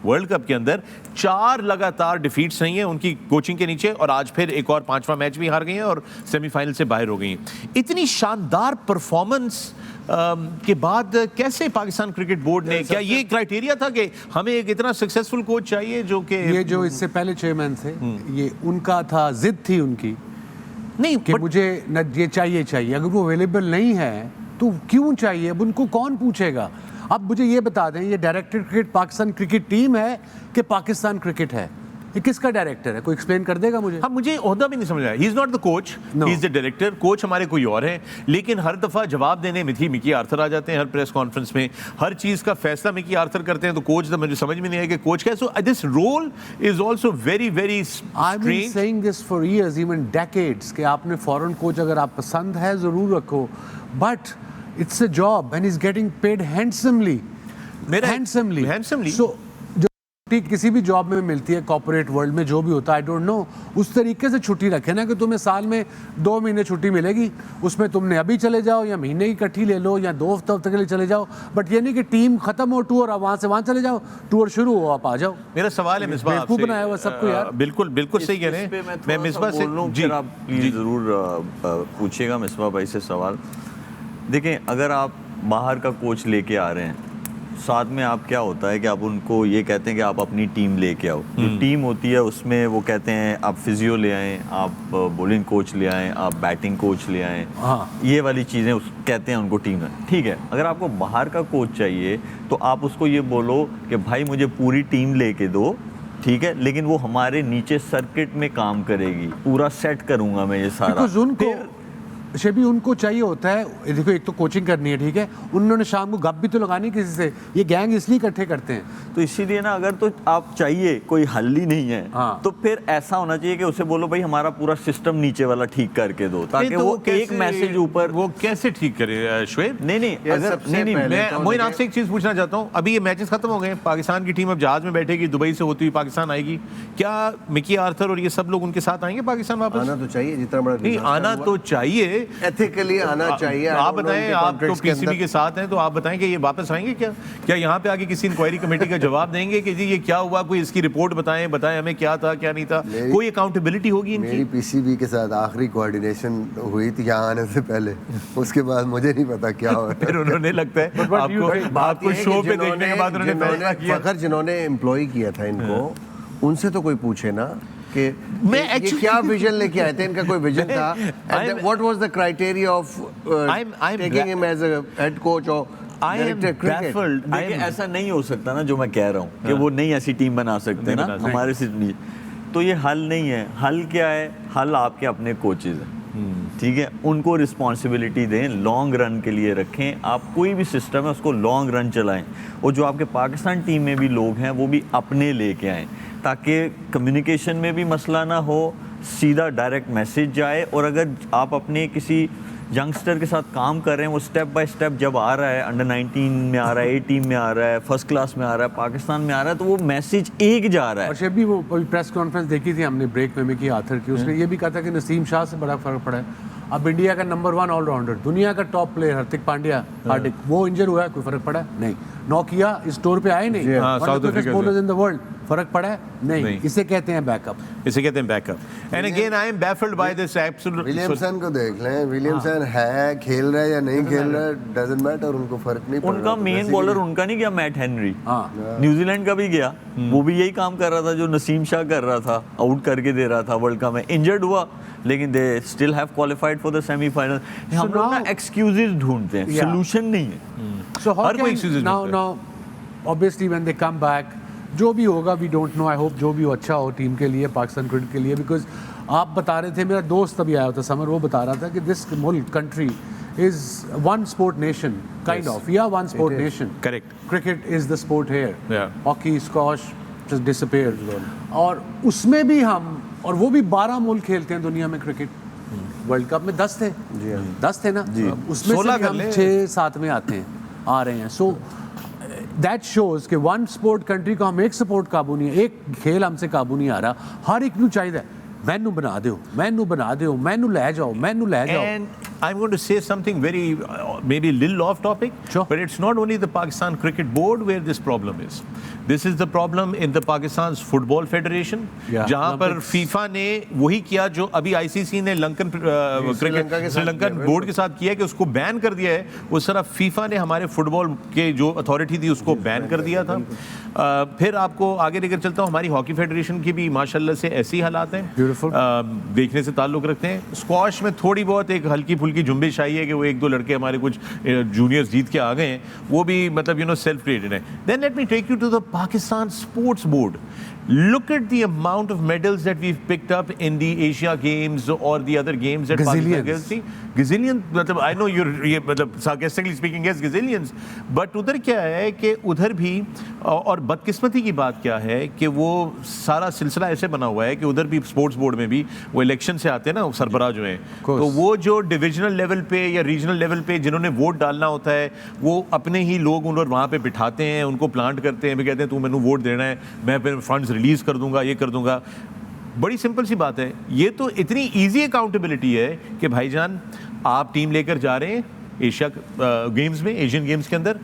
वर्ल्ड कप के अंदर 4 लगातार डिफीट्स नहीं है उनकी कोचिंग के नीचे, और आज फिर एक और 5वां मैच भी हार गई हैं और सेमीफाइनल से बाहर हो गई हैं. इतनी शानदार परफॉर्मेंस के बाद कैसे पाकिस्तान क्रिकेट बोर्ड ने, क्या ये क्राइटेरिया था कि हमें एक इतना सक्सेसफुल कोच चाहिए जो कि ये जो इससे पहले चेयरमैन थे, ये उनका था, जिद थी उनकी नहीं कि मुझे न ये चाहिए. अगर वो अवेलेबल नहीं है तो क्यों चाहिए? अब उनको कौन पूछेगा? अब मुझे ये बता दें, ये director cricket Pakistan cricket team है कि पाकिस्तान क्रिकेट है? ये किसका डायरेक्टर है? कोई एक्सप्लेन कर देगा मुझे? हाँ, मुझे ओहदा भी नहीं समझ आया. He is not the coach, he is the director. Coach हमारे कोई और है, लेकिन हर दफा जवाब देने में मिकी आर्थर आ जाते हैं हर प्रेस कॉन्फ्रेंस में. हर चीज का फैसला मिकी आर्थर करते हैं, तो कोच मुझे समझ में नहीं आया कि कोच क्या है. So this role is also very very I've been saying this for years, even decades, कि आपने फॉरेन कोच अगर आप पसंद है जरूर रखो, but it's a job and is getting paid handsomely. So किसी भी जॉब में मिलती है कॉर्पोरेट वर्ल्ड में, जो भी होता है, आई डोंट नो, उस तरीके से छुट्टी रखे ना कि तुम्हें साल में 2 महीने छुट्टी मिलेगी, उसमें तुमने अभी चले जाओ या महीने की इकट्ठी ले लो या 2 हफ्ते के लिए चले जाओ. बट ये नहीं कि टीम खत्म हो टूर, अब वहां से वहां चले जाओ, टूर शुरू हो आप आ जाओ. मेरा सवाल है मिसबा आपसे, बनाया हुआ सबको यार. बिल्कुल बिल्कुल सही कह रहे हैं. मैं मिसबा से जी, आप प्लीज जरूर पूछिएगा मिसबा भाई से सवाल. देखें, अगर आप बाहर का कोच लेके आ रहे हैं, साथ में आप क्या होता है कि आप उनको ये कहते हैं कि आप अपनी टीम लेके आओ। जो टीम होती है उसमें वो कहते हैं आप फिजियो ले आएँ, आप बॉलिंग कोच ले आएँ, आप बैटिंग कोच ले आएँ। हाँ। ये वाली चीज़ें कहते हैं उनको टीम है। ठीक है, अगर आपको बाहर का कोच चाहिए तो आप उसको ये बोलो कि भाई मुझे पूरी टीम लेके दो, ठीक है, लेकिन वो हमारे नीचे सर्किट में काम करेगी, पूरा सेट करूंगा मैं ये सारा। बिकॉज उनको शेबी उनको चाहिए होता है, देखो एक तो कोचिंग करनी है, ठीक है, उन्होंने शाम को गप भी तो लगानी किसी से, ये गैंग इसलिए इकट्ठे करते हैं। तो इसीलिए ना, अगर तो आप चाहिए कोई हल ही नहीं है, हाँ। तो फिर ऐसा होना चाहिए कि उसे बोलो भाई हमारा पूरा सिस्टम नीचे वाला ठीक करके दो, ताकि तो वो एक मैसेज ऊपर। वो कैसे ठीक करे शुएब? नहीं ये अगर सबसे नहीं पहले मैं तो मोइन देखिए- आपसे एक चीज पूछना चाहता हूँ। अभी ये मैचेस खत्म हो गए, पाकिस्तान की टीम अब जहाज में बैठेगी, दुबई से होती हुई पाकिस्तान आएगी। क्या मिकी आर्थर और ये सब लोग उनके साथ आएंगे पाकिस्तान वापस? आना तो चाहिए, जितना बड़ा नहीं, आना तो चाहिए, एथिकली आना चाहिए। आप बताएं, आप तो पीसीबी के साथ हैं, तो आप बताएं कि ये वापस आएंगे क्या? क्या यहाँ पे आके किसी इंक्वायरी कमेटी का जवाब देंगे कि जी ये क्या हुआ, कोई इसकी रिपोर्ट बताएं हमें क्या था क्या नहीं था, कोई अकाउंटेबिलिटी होगी मेरी इनकी? पीसीबी के साथ आखिरी कोऑर्डिनेशन हुई थी यहाँ आने से पहले, उसके बाद मुझे नहीं पता क्या हो फिर उन्होंने लगता है आपको शो पे देखने के बाद उन्होंने फैसला किया। फखर जिन्होंने एम्प्लॉय किया था इनको, उनसे तो कोई पूछे ना कि मैं ये actually- क्या विजन लेके आए थे, इनका कोई विजन था? I'm- what was the criteria of I'm taking him as a head coach और I am baffled। देखिए ऐसा नहीं हो सकता ना जो मैं कह रहा हूँ कि वो नहीं ऐसी टीम बना सकते ना, हमारे सिर्फ नहीं। तो ये हल नहीं है। हल क्या है? हल आपके अपने कोचेज हैं, ठीक है, उनको रिस्पॉन्सिबिलिटी दें, लॉन्ग रन के लिए रखें। आप कोई भी सिस्टम है उसको लॉन्ग रन चलाएं, और जो आपके पाकिस्तान टीम में भी लोग हैं वो भी अपने लेके आएँ, ताकि कम्युनिकेशन में भी मसला ना हो, सीधा डायरेक्ट मैसेज जाए। और अगर आप अपने किसी यंगस्टर के साथ काम कर रहे हैं, वो स्टेप बाय स्टेप जब आ रहा है, अंडर 19 में आ रहा है, 18 में आ रहा है, फर्स्ट क्लास में आ रहा है, पाकिस्तान में आ रहा है, तो वो मैसेज एक जा रहा है। और शेबी वो प्रेस कॉन्फ्रेंस देखी थी हमने ब्रेक में मिकी आर्थर की, उसने ये भी कहा था कि नसीम शाह से बड़ा फर्क पड़ा है। अब इंडिया का नंबर 1 ऑलराउंडर, दुनिया का टॉप प्लेयर हार्दिक पांड्या, वो इंजर हुआ है, कोई फर्क पड़ा है? नहीं। नोकिया इस टूर पे आए नहीं, हाँ, south Africa bowlers in the world, फर्क पड़ा है? नहीं। इसे कहते हैं बैकअप। इसे कहते हैं backup. And again I am baffled by this absolute. Williamson को देख लें, विलियमसन है, खेल रहा है या नहीं खेल रहा है, डजंट मैटर, उनको फर्क नहीं पड़ रहा। उनका तो मेन बॉलर उनका नहीं गया, मैट हेनरी, हाँ। न्यूजीलैंड का भी गया, वो भी यही काम कर रहा था जो नसीम शाह कर रहा था, आउट करके दे रहा था वर्ल्ड कप में। इंजर्ड हुआ लेकिन they still have qualified for the semifinal. हम लोग ना एक्सक्यूजेस ढूंढते हैं, Yeah. सोल्यूशन नहीं है। So how हर कोई can excuses now ढूंढता obviously when they come back, जो भी होगा we don't know, I hope जो भी हो अच्छा हो टीम के लिए, पाकिस्तान क्रिकेट के लिए, because आप बता रहे थे, मेरा दोस्त अभी आया था समर, वो बता रहा था कि this मुल्क country is one sport nation kind of, yeah, one sport nation. Correct. Cricket is the sport here. Yeah. Hockey, squash just disappeared. और उसमें भी हम, और वो भी 12 मुल्क खेलते हैं दुनिया में क्रिकेट। वर्ल्ड कप में 10 थे, 10 थे ना, उसमें 16 से कर हम ले। 6-7 में आते हैं, आ रहे हैं। सो दैट शोज कि वन स्पोर्ट कंट्री को हम एक सपोर्ट काबू नहीं है, एक खेल हमसे काबू नहीं आ रहा। हर एक नू चाहिए मैनू बना दो, मैनू बना दो, मैनू ले जाओ, मैनू ले जाओ। And I'm going to say something very, maybe a little off topic, Sure. but it's not only the Pakistan Cricket Board where this problem is. This is the problem in the Pakistan's Football Federation, Yeah, जहाँ पर Olympics. FIFA ने वही किया जो अभी ICC ने Lankan Sri Lanka के साथ श्रीलंकन किया, बोर्ड के साथ किया कि उसको बैन कर दिया है। उस तरह फीफा ने हमारे फुटबॉल के जो अथॉरिटी थी उसको बैन कर दिया था। फिर आपको आगे लेकर चलता हूँ, हमारी हॉकी फेडरेशन की भी माशाल्लाह से ऐसे ही हालात हैं। Beautiful. देखने से ताल्लुक़ रखते हैं। स्क्वाश में थोड़ी बहुत एक हल्की फुल्की जुम्बिश आई है कि वो 1-2 लड़के हमारे कुछ जूनियर्स जीत के आ गए हैं, वो भी मतलब सेल्फ क्रिएटेड है। Then let me take you to the Pakistan sports board. Look at the amount of medals that we've picked up in the Asia Games or the other games that Pakistan Gazillions. see. Gazillions, मतलब I know ये मतलब sarcastically speaking yes gazillions, but उधर क्या है कि उधर भी और बदकिस्मती की बात क्या है कि वो सारा सिलसिला ऐसे बना हुआ है कि उधर भी स्पोर्ट्स बोर्ड में भी वो इलेक्शन से आते हैं ना सरबराह जो हैं, तो वो जो डिविजनल लेवल पे या रीजनल लेवल पे जिन्होंने वोट डालना होता है वो अपने ही लोग उन वहाँ पे बिठाते हैं, उनको प्लांट करते हैं, भी कहते हैं तू मैंने वोट देना है, मैं फिर फंड्स रिलीज कर दूंगा, ये कर दूंगा। बड़ी सिंपल सी बात है, ये तो इतनी इजी अकाउंटेबिलिटी है कि भाईजान आप टीम लेकर जा रहे हैं एशिया गेम्स में, एशियन गेम्स के अंदर,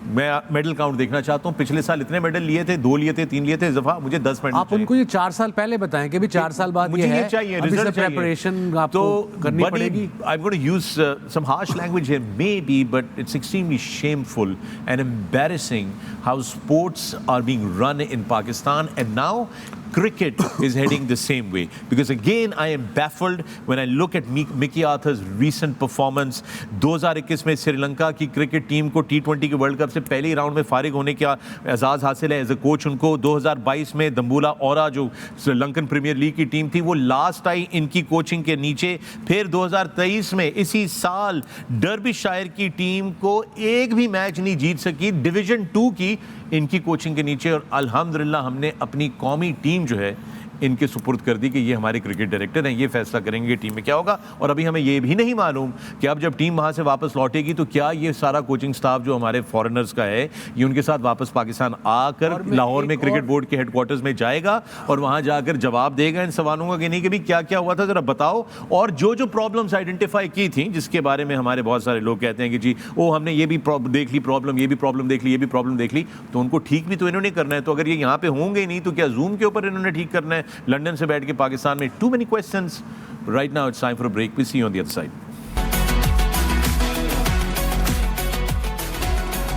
मैं मेडल काउंट देखना चाहता हूँ। पिछले साल इतने मेडल लिए थे, 2 लिए थे, 3 लिए थे, इस दफा मुझे 10 मेडल आप उनको ये 4 साल पहले बताएं कि भी 4 साल बाद मुझे ये है, चाहिए, अभी से रिजल्ट चाहिए। प्रिपरेशन आपको करनी पड़ेगी। I'm going to use some harsh language here, maybe, but it's extremely shameful and embarrassing how sports are being run in Pakistan, and now cricket is heading the same way. Because again, I am baffled when I look at Mickey Arthur's recent performance. 2021 में श्रीलंका की cricket team को T20 के world cup से पहले ही round में फारिग होने का एजाज़ हासिल है एज अ कोच उनको। 2022 में दम्बुला ओरा जो श्रीलंकन प्रीमियर लीग की टीम थी वो लास्ट आई इनकी कोचिंग के नीचे। फिर 2023 में इसी साल डर्बीशायर की टीम को एक भी मैच नहीं जीत सकी डिवीजन 2 की इनकी कोचिंग के नीचे, और अल्हम्दुलिल्लाह हमने अपनी कौमी टीम जो है इनके सुपुर्द कर दी कि ये हमारे क्रिकेट डायरेक्टर हैं, ये फैसला करेंगे टीम में क्या होगा। और अभी हमें ये भी नहीं मालूम कि अब जब टीम वहाँ से वापस लौटेगी तो क्या ये सारा कोचिंग स्टाफ जो हमारे फॉरेनर्स का है ये उनके साथ वापस पाकिस्तान आकर लाहौर में क्रिकेट बोर्ड के हेडक्वार्टर्स में जाएगा और वहाँ जाकर जवाब देगा इन सवालों का कि नहीं कि भी क्या क्या हुआ था ज़रा बताओ। और जो जो प्रॉब्लम्स आइडेंटिफाई की थी जिसके बारे में हमारे बहुत सारे लोग कहते हैं कि जी ओ हमने ये भी देख ली प्रॉब्लम, ये भी प्रॉब्लम देख ली, ये भी प्रॉब्लम देख ली, तो उनको ठीक भी तो इन्होंने करना है। तो अगर ये यहाँ पे होंगे नहीं तो क्या जूम के ऊपर इन्होंने ठीक करना है लंदन से बैठ के पाकिस्तान में? Too many questions. Right now it's time for a break. We'll see you on the other side.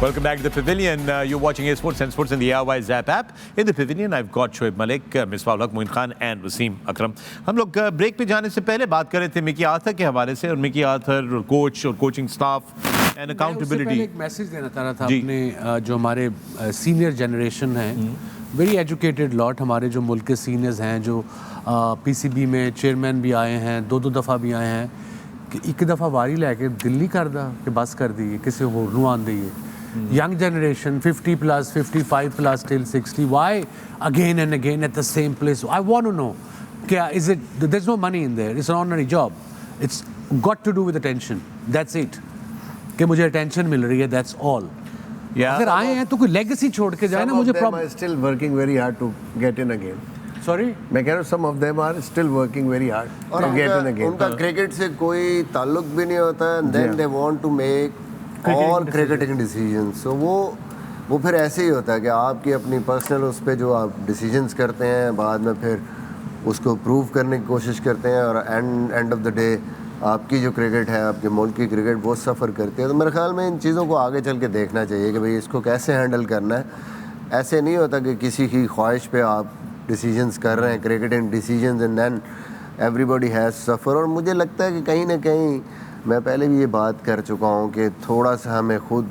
Welcome back to the Pavilion. You're watching A Sports and Sports in the Airwise app. In the Pavilion, I've got Shoaib Malik, Misbah Ul Haq, Moin Khan and Wasim Akram. हम लोग break पे जाने से पहले बात कर रहे थे मिकी आर्थर के हवाले से, और मिकी आर्थर कोच और कोचिंग स्टाफ एंड अकाउंटेबिलिटी। एक मैसेज देना चाह रहा था अपने जो हमारे सीनियर जनरेशन है, वेरी एजुकेटेड लॉट, हमारे जो मुल्क के सीनियर्स हैं जो पीसीबी में चेयरमैन भी आए हैं, 2 दफ़ा भी आए हैं, कि एक दफ़ा वारी लैके दिल्ली कर दा कि बस कर दी किसी होर नूं आंदी है। Young generation 50 plus 55 plus till 60, why again and again at the same place? I want to know, is it, there's no money in there, it's an ordinary job, it's got to do with attention, that's it, कि मुझे attention मिल रही है, that's all. अगर आए हैं तो कोई legacy छोड़ के जाए ना। मुझे Some of them are still working very hard to get in again. Sorry? मैं कह रहा हूँ some of them are still working very hard to get in again. उनका क्रिकेट से कोई ताल्लुक भी नहीं होता है, then they want to make all cricketing decisions. So वो फिर ऐसे ही होता है कि आपकी अपनी पर्सनल उस पर जो आप डिसीजंस करते हैं बाद में फिर उसको प्रूव करने की कोशिश करते हैं, और एंड ऑफ द डे आपकी जो क्रिकेट है, आपके मुल्क की क्रिकेट वो सफ़र करती है। तो मेरे ख्याल में इन चीज़ों को आगे चल के देखना चाहिए कि भाई इसको कैसे हैंडल करना है। ऐसे नहीं होता कि किसी की ख्वाहिश पे आप डिसीजंस कर रहे हैं, cricketing decisions, and then everybody has suffer. और मुझे लगता है कि कहीं ना कहीं मैं पहले भी ये बात कर चुका हूँ कि थोड़ा सा हमें खुद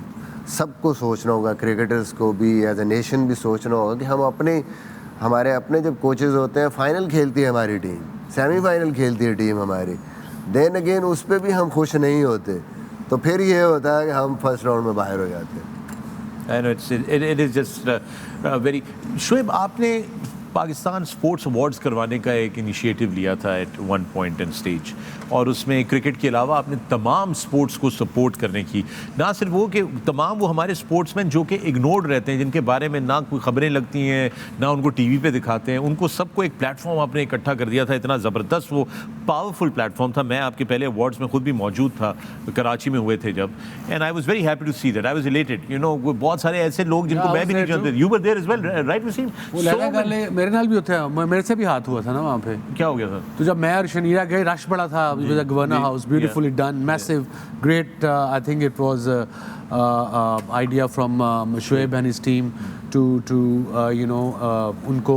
सबको सोचना होगा, क्रिकेटर्स को भी एज ए नेशन भी सोचना होगा कि हम हमारे अपने जब कोचेज़ होते हैं, फ़ाइनल खेलती है हमारी टीम, सेमीफाइनल खेलती है टीम हमारी, देन अगेन उस पर भी हम खुश नहीं होते, तो फिर ये होता है कि हम फर्स्ट राउंड में बाहर हो जाते हैं। I know it is just very. Shoaib, आपने पाकिस्तान स्पोर्ट्स अवार्ड्स करवाने का एक इनिशिएटिव लिया था at one point and stage, और उसमें क्रिकेट के अलावा आपने तमाम स्पोर्ट्स को सपोर्ट करने की, ना सिर्फ वो कि तमाम वो हमारे स्पोर्ट्समैन जो कि इग्नोर्ड रहते हैं, जिनके बारे में ना कोई खबरें लगती हैं ना उनको टीवी पे दिखाते हैं, उनको सबको एक प्लेटफॉर्म आपने इकट्ठा कर दिया था। इतना ज़बरदस्त वो पावरफुल प्लेटफॉर्म था। मैं आपके पहले अवार्ड्स में खुद भी मौजूद था, कराची में हुए थे जब, and I was very happy to see that, I was elated. You know, बहुत सारे ऐसे लोग जिनको मैं भी नहीं जानता। You were there as well, right Wasim? मेरे नाल भी होता है, मेरे से भी हाथ हुआ था ना वहाँ पे। क्या हो गया था? तो जब मैं और शनीरा गए, रश बड़ा था, governor house, beautifully done, massive, great. I think it was idea from Shoaib and his team to you know उनको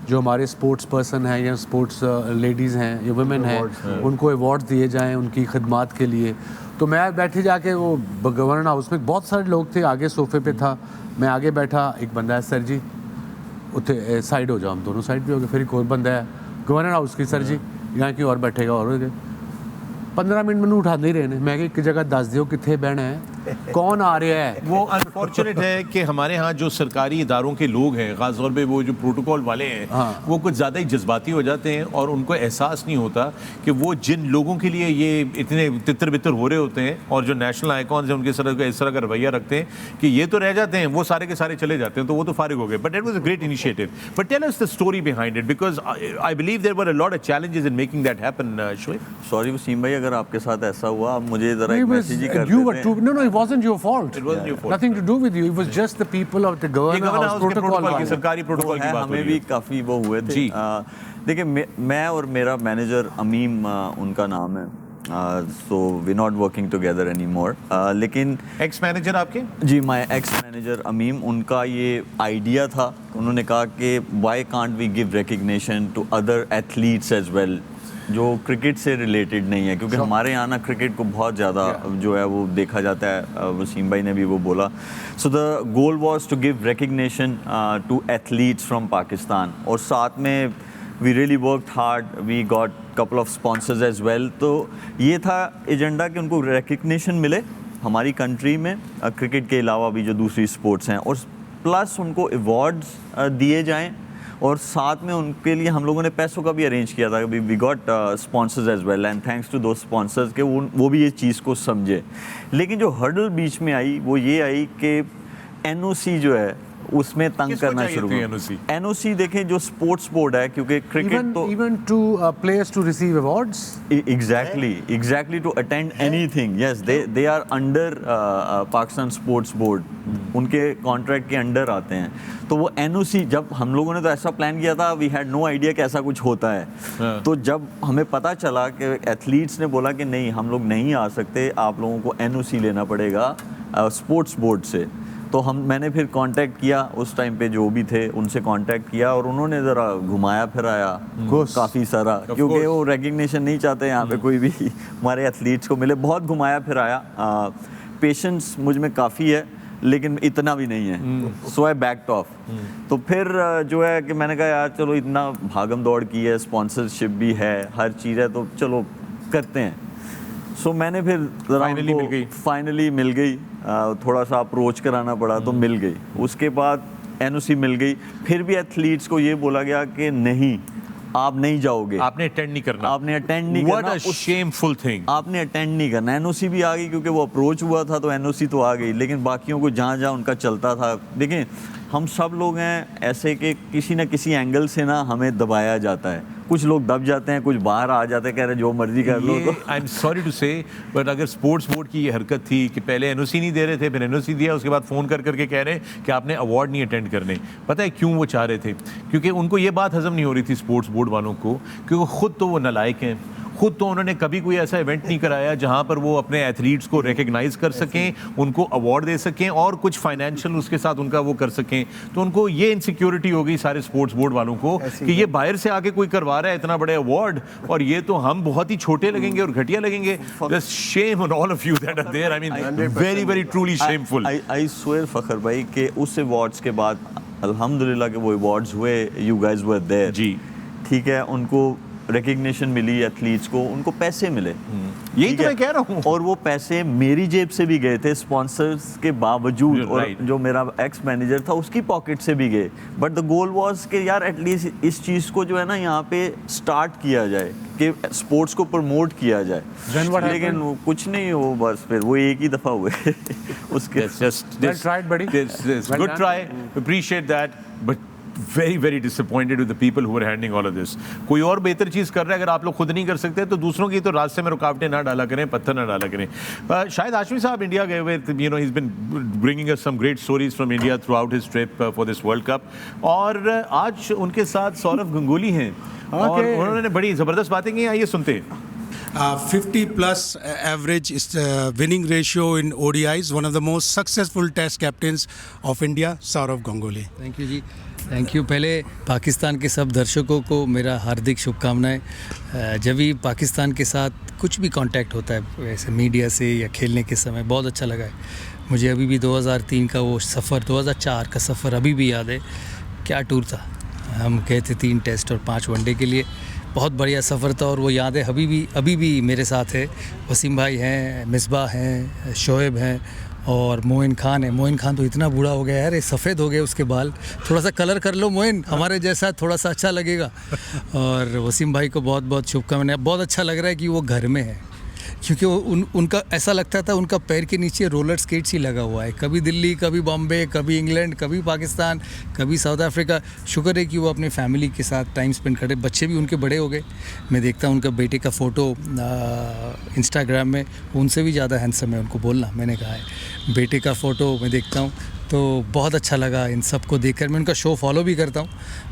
जो हमारे स्पोर्ट्स पर्सन हैं या स्पोर्ट्स लेडीज़ हैं या वुमेन हैं, उनको अवार्ड्स दिए जाएं उनकी खिदमात के लिए। तो मैं बैठे जाके वो गवर्नर हाउस में बहुत सारे लोग थे, आगे सोफे पे था, मैं आगे बैठा, एक बंदा है सर जी उत्थे साइड हो जाओ, हम दोनों साइड पे हो गए, फिर एक और बंदा है गवर्नर हाउस की, सर जी यहाँ की और बैठेगा, और हो गए 15 मिनट मैंने उठा नहीं रहे ने, मैं एक जगह दस दियो कितने बहना है, कौन आ रहा है। वो अनफॉर्चुनेट है कि हमारे यहाँ जो सरकारी इदारों के लोग हैं, ख़ास तौर पे वो जो प्रोटोकॉल वाले हैं, वो कुछ ज़्यादा ही जज्बाती हो जाते हैं, और उनको एहसास नहीं होता कि वो जिन लोगों के लिए ये इतने तितर बितर हो रहे होते हैं, और जो नेशनल आइकॉन्स हैं उनके इस तरह का रवैया रखते हैं कि ये तो रह जाते हैं, वो सारे के सारे चले जाते हैं, तो वो तो फारिग हो गए। But it was a great initiative. But tell us the story behind it, because I believe there were a lot of challenges in making that happen. Shoaib, sorry Wasim भाई, अगर आपके साथ ऐसा हुआ, आप मुझे जरा एक मैसेज ही कर You were देते too, no, wasn't your fault. It wasn't your fault. Nothing to do with you. It was just the people of the ये governor गवर्नर house हाउस के protocol. प्रोटोकॉल की सरकारी प्रोटोकॉल की है, बात हो हमें रही भी है। काफ़ी वो हुए थे। जी। देखिए मैं और मेरा मैनेजर अमीम उनका नाम है, so we not working together any more, लेकिन एक्स मैनेजर आपके? जी माय एक्स मैनेजर अमीम, उनका ये आइडिया था। उन्होंने कहा कि why can't we give recognition to other athletes as well जो क्रिकेट से रिलेटेड नहीं है, क्योंकि हमारे यहाँ ना क्रिकेट को बहुत ज़्यादा जो है वो देखा जाता है। वसीम भाई ने भी वो बोला। So the goal was to give recognition to athletes from Pakistan, और साथ में we really worked hard, we got couple of sponsors as well. तो ये था एजेंडा कि उनको रिकग्निशन मिले हमारी कंट्री में क्रिकेट के अलावा भी जो दूसरी स्पोर्ट्स हैं, और प्लस उनको अवार्ड्स दिए जाएं, और साथ में उनके लिए हम लोगों ने पैसों का भी अरेंज किया था। We got sponsors as well, and thanks to दो स्पॉन्सर्स के वो भी ये चीज़ को समझे। लेकिन जो हर्डल बीच में आई वो ये आई कि एनओसी जो है उसमें तंग किसको करना चाहिए शुरू थी हुआ। NOC? एनओसी देखें जो स्पोर्ट्स बोर्ड है, क्योंकि क्रिकेट तो Even to players to receive awards. exactly to attend anything, yes, they are under Pakistan sports board, उनके कॉन्ट्रैक्ट के अंडर आते हैं। तो वो एनओसी, जब हम लोगों ने तो ऐसा प्लान किया था, वी हैड नो आइडिया कि ऐसा कुछ होता है। तो जब हमें पता चला कि एथलीट्स ने बोला कि नहीं हम लोग नहीं आ सकते, आप लोगों को एनओसी लेना पड़ेगा स्पोर्ट्स बोर्ड से, तो मैंने फिर कांटेक्ट किया, उस टाइम पे जो भी थे उनसे कांटेक्ट किया, और उन्होंने ज़रा घुमाया फिराया काफ़ी सारा, क्योंकि वो रिकग्निशन नहीं चाहते यहाँ पे कोई भी हमारे एथलीट्स को मिले। बहुत घुमाया फिराया, पेशेंस मुझ में काफ़ी है लेकिन इतना भी नहीं है। So I back of. तो फिर जो है कि मैंने कहा यार चलो इतना भागम दौड़ की है, स्पॉन्सरशिप भी है, हर चीज़ है, तो चलो करते हैं। सो मैंने फिर फाइनली मिल गई, थोड़ा सा अप्रोच कराना पड़ा तो मिल गई। उसके बाद एनओसी मिल गई। फिर भी एथलीट्स को ये बोला गया कि नहीं आप नहीं जाओगे, आपने अटेंड नहीं करना, आपने अटेंड नहीं What करना, a shameful thing. आपने अटेंड नहीं करना। एनओसी भी आ गई, क्योंकि वो अप्रोच हुआ था तो एनओसी तो आ गई, लेकिन बाकियों को जहाँ जहाँ उनका चलता था। देखें हम सब लोग हैं ऐसे कि किसी न किसी एंगल से ना हमें दबाया जाता है, कुछ लोग दब जाते हैं, कुछ बाहर आ जाते हैं, कह रहे जो मर्जी कर लो। तो आई एम सॉरी टू से, बट अगर स्पोर्ट्स बोर्ड की ये हरकत थी कि पहले एनओसी नहीं दे रहे थे, फिर एनओसी दिया, उसके बाद फ़ोन कर करके कह रहे कि आपने अवार्ड नहीं अटेंड करने। पता है क्यों वो चाह रहे थे? क्योंकि उनको ये बात हजम नहीं हो रही थी स्पोर्ट्स बोर्ड वालों को, क्योंकि खुद तो वो नालायक हैं, खुद तो उन्होंने कभी कोई ऐसा इवेंट नहीं कराया जहां पर वो अपने एथलीट्स को रिकग्नाइज कर सकें, उनको अवार्ड दे सकें और कुछ फाइनेंशियल उसके साथ उनका वो कर सकें। तो उनको ये इनसिक्योरिटी हो गई सारे स्पोर्ट्स बोर्ड वालों को कि ये बाहर से आके कोई करवा रहा है इतना बड़े अवार्ड, और ये तो हम बहुत ही छोटे लगेंगे और घटिया लगेंगे। Just shame on all of you that are there. I mean, very truly shameful. I swear फखर भाई कि उस अवार्ड्स के बाद अल्हम्दुलिल्लाह के वो अवार्ड्स हुए, you guys were there, जी ठीक है, उनको रिकग्निशन मिली, एथलीट्स को उनको पैसे मिले। यही ठीक तो है? मैं कह रहा हूँ। और वो पैसे मेरी जेब से भी गए थे स्पॉन्सर्स के बावजूद, You're और right. जो मेरा एक्स मैनेजर था उसकी पॉकेट से भी गए। बट द गोल वाज कि यार एटलीस्ट इस चीज़ को जो है ना यहाँ पे स्टार्ट किया जाए, कि स्पोर्ट्स को प्रमोट किया जाए। Then what लेकिन happened? वो कुछ नहीं, वो बस फिर वो एक ही दफ़ा हुए उसके। That's just Well tried, buddy. This Well good done. try. Appreciate that, but very disappointed with the people who are handling all of this. कोई और बेहतर चीज़ कर रहा है, अगर आप लोग खुद नहीं कर सकते तो दूसरों की तो रास्ते में रुकावटें ना डाला करें, पत्थर ना डाला करें। शायद हाशमी साहब इंडिया गए हुए, you know, he's been bringing us some great stories from India throughout his trip for this World Cup, और आज उनके साथ सौरभ गंगोली हैं और उन्होंने बड़ी ज़बरदस्त बातें की, आइए सुनते हैं। 50 plus average is winning ratio in ODIs, one of the most successful test captains of India, Saurav Ganguly. Thank you जी, थैंक यू। पहले पाकिस्तान के सब दर्शकों को मेरा हार्दिक शुभकामनाएं। जब भी पाकिस्तान के साथ कुछ भी कांटेक्ट होता है वैसे मीडिया से या खेलने के समय, बहुत अच्छा लगा है मुझे। अभी भी 2003 का वो सफ़र, 2004 का सफ़र अभी भी याद है। क्या टूर था, हम गए थे 3 टेस्ट और 5 वनडे के लिए, बहुत बढ़िया सफ़र था और वो याद है अभी भी मेरे साथ है। वसीम भाई हैं, मिसबाह हैं, शोएब हैं और मोइन खान है। मोइन खान तो इतना बूढ़ा हो गया यार, ये सफ़ेद हो गए उसके बाल, थोड़ा सा कलर कर लो मोइन, हमारे जैसा थोड़ा सा अच्छा लगेगा। और वसीम भाई को बहुत शुभकामनाएं। बहुत अच्छा लग रहा है कि वो घर में है, क्योंकि उनका ऐसा लगता था उनका पैर के नीचे रोलर स्केट्स ही लगा हुआ है, कभी दिल्ली, कभी बॉम्बे, कभी इंग्लैंड, कभी पाकिस्तान, कभी साउथ अफ्रीका। शुक्र है कि वो अपने फैमिली के साथ टाइम स्पेंड करे, बच्चे भी उनके बड़े हो गए। मैं देखता हूँ उनका बेटे का फ़ोटो इंस्टाग्राम में, उनसे भी ज़्यादा हैंडसम है, उनको बोलना मैंने कहा है। बेटे का फ़ोटो मैं देखता हूँ तो बहुत अच्छा लगा इन सब को देखकर। मैं उनका शो फॉलो भी करता हूँ,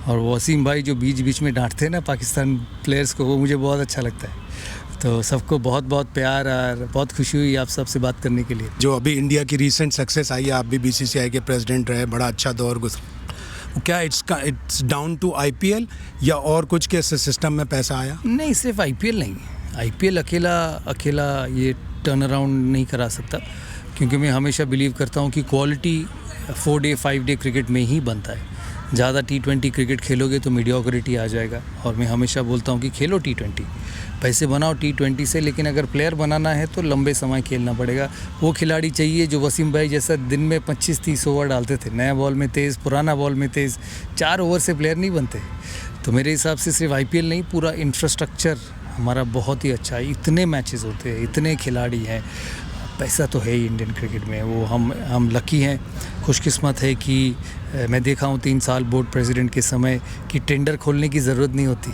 और वसीम भाई जो बीच बीच में डांटते हैं ना पाकिस्तान प्लेयर्स को, वो मुझे बहुत अच्छा लगता है। तो सबको बहुत बहुत प्यार और बहुत खुशी हुई आप सबसे बात करने के लिए। जो अभी इंडिया की रिसेंट सक्सेस आई है, आप भी बीसीसीआई के प्रेसिडेंट रहे, बड़ा अच्छा दौर गुजरा, क्या इट्स डाउन टू आईपीएल या और कुछ के सिस्टम में पैसा आया? नहीं, सिर्फ आईपीएल नहीं, आईपीएल अकेला ये टर्न अराउंड नहीं करा सकता, क्योंकि मैं हमेशा बिलीव करता हूँ कि क्वालिटी 4 डे 5 डे क्रिकेट में ही बनता है। ज़्यादा T20 क्रिकेट खेलोगे तो मीडियोक्रिटी आ जाएगा, और मैं हमेशा बोलता हूँ कि खेलो T20, पैसे बनाओ T20 से, लेकिन अगर प्लेयर बनाना है तो लंबे समय खेलना पड़ेगा। वो खिलाड़ी चाहिए जो वसीम भाई जैसा दिन में 25-30 ओवर डालते थे, नया बॉल में तेज़, पुराना बॉल में तेज़। 4 ओवर से प्लेयर नहीं बनते। तो मेरे हिसाब से सिर्फ आईपीएल नहीं, पूरा इंफ्रास्ट्रक्चर हमारा बहुत ही अच्छा है। इतने मैचेस होते हैं, इतने खिलाड़ी हैं, पैसा तो है ही इंडियन क्रिकेट में। वो हम लकी हैं, खुशकिस्मत है कि मैं देखा हूँ 3 साल बोर्ड प्रेसिडेंट के समय कि टेंडर खोलने की ज़रूरत नहीं होती,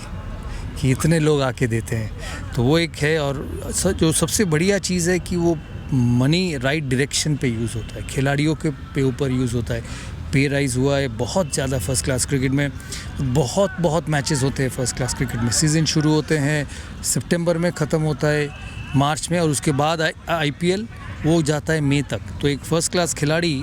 कि इतने लोग आके देते हैं। तो वो एक है, और जो सबसे बढ़िया चीज़ है कि वो मनी राइट डायरेक्शन पे यूज़ होता है, खिलाड़ियों के पे ऊपर यूज़ होता है। पे राइज़ हुआ है बहुत ज़्यादा फर्स्ट क्लास क्रिकेट में, बहुत मैचेस होते हैं फर्स्ट क्लास क्रिकेट में। सीज़न शुरू होते हैं सितंबर में, ख़त्म होता है मार्च में, और उसके बाद आईपीएल वो जाता है मई तक। तो एक फ़र्स्ट क्लास खिलाड़ी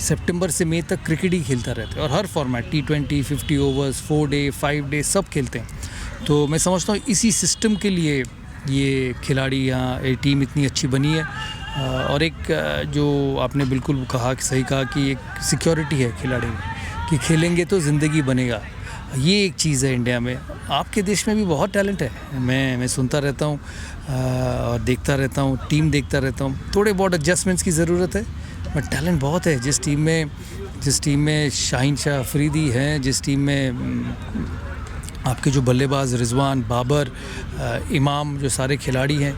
सितंबर से मई तक क्रिकेट ही खेलता रहता है, और हर format T20, 50 overs, 4 day 5 day सब खेलते हैं। तो मैं समझता हूँ इसी सिस्टम के लिए ये खिलाड़ी यहाँ टीम इतनी अच्छी बनी है। और एक जो आपने बिल्कुल कहा कि सही कहा कि एक सिक्योरिटी है खिलाड़ी में, कि खेलेंगे तो ज़िंदगी बनेगा। ये एक चीज़ है इंडिया में। आपके देश में भी बहुत टैलेंट है, मैं सुनता रहता हूँ और देखता रहता हूँ, टीम देखता रहता हूँ। थोड़े बहुत एडजस्टमेंट्स की ज़रूरत है, बट टैलेंट बहुत है। जिस टीम में शाहीन शाह अफरीदी हैं, जिस टीम में आपके जो बल्लेबाज रिजवान, बाबर, इमाम, जो सारे खिलाड़ी हैं,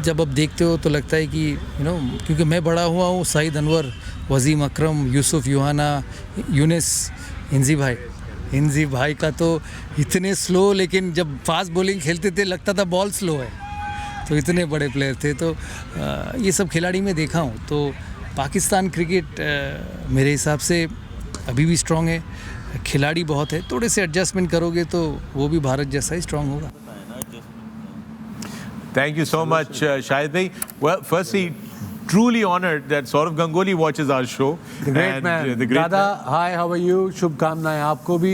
जब आप देखते हो तो लगता है कि क्योंकि मैं बड़ा हुआ हूँ सईद अनवर, वसीम अकरम, यूसुफ यूहाना, यूनिस, हिंजी भाई का तो इतने स्लो, लेकिन जब फास्ट बॉलिंग खेलते थे लगता था बॉल स्लो है, तो इतने बड़े प्लेयर थे। तो ये सब खिलाड़ी मैं देखा हूँ। तो पाकिस्तान क्रिकेट मेरे हिसाब से अभी भी स्ट्रॉन्ग है, खिलाड़ी बहुत है, थोड़े से एडजस्टमेंट करोगे तो वो भी भारत जैसा ही स्ट्रॉन्ग होगा। Thank you so much, Shahid bhai. Well, firstly, truly honored that Saurav Ganguly watches our show. The great man. दादा, hi, how are you? शुभकामनाएं आपको भी।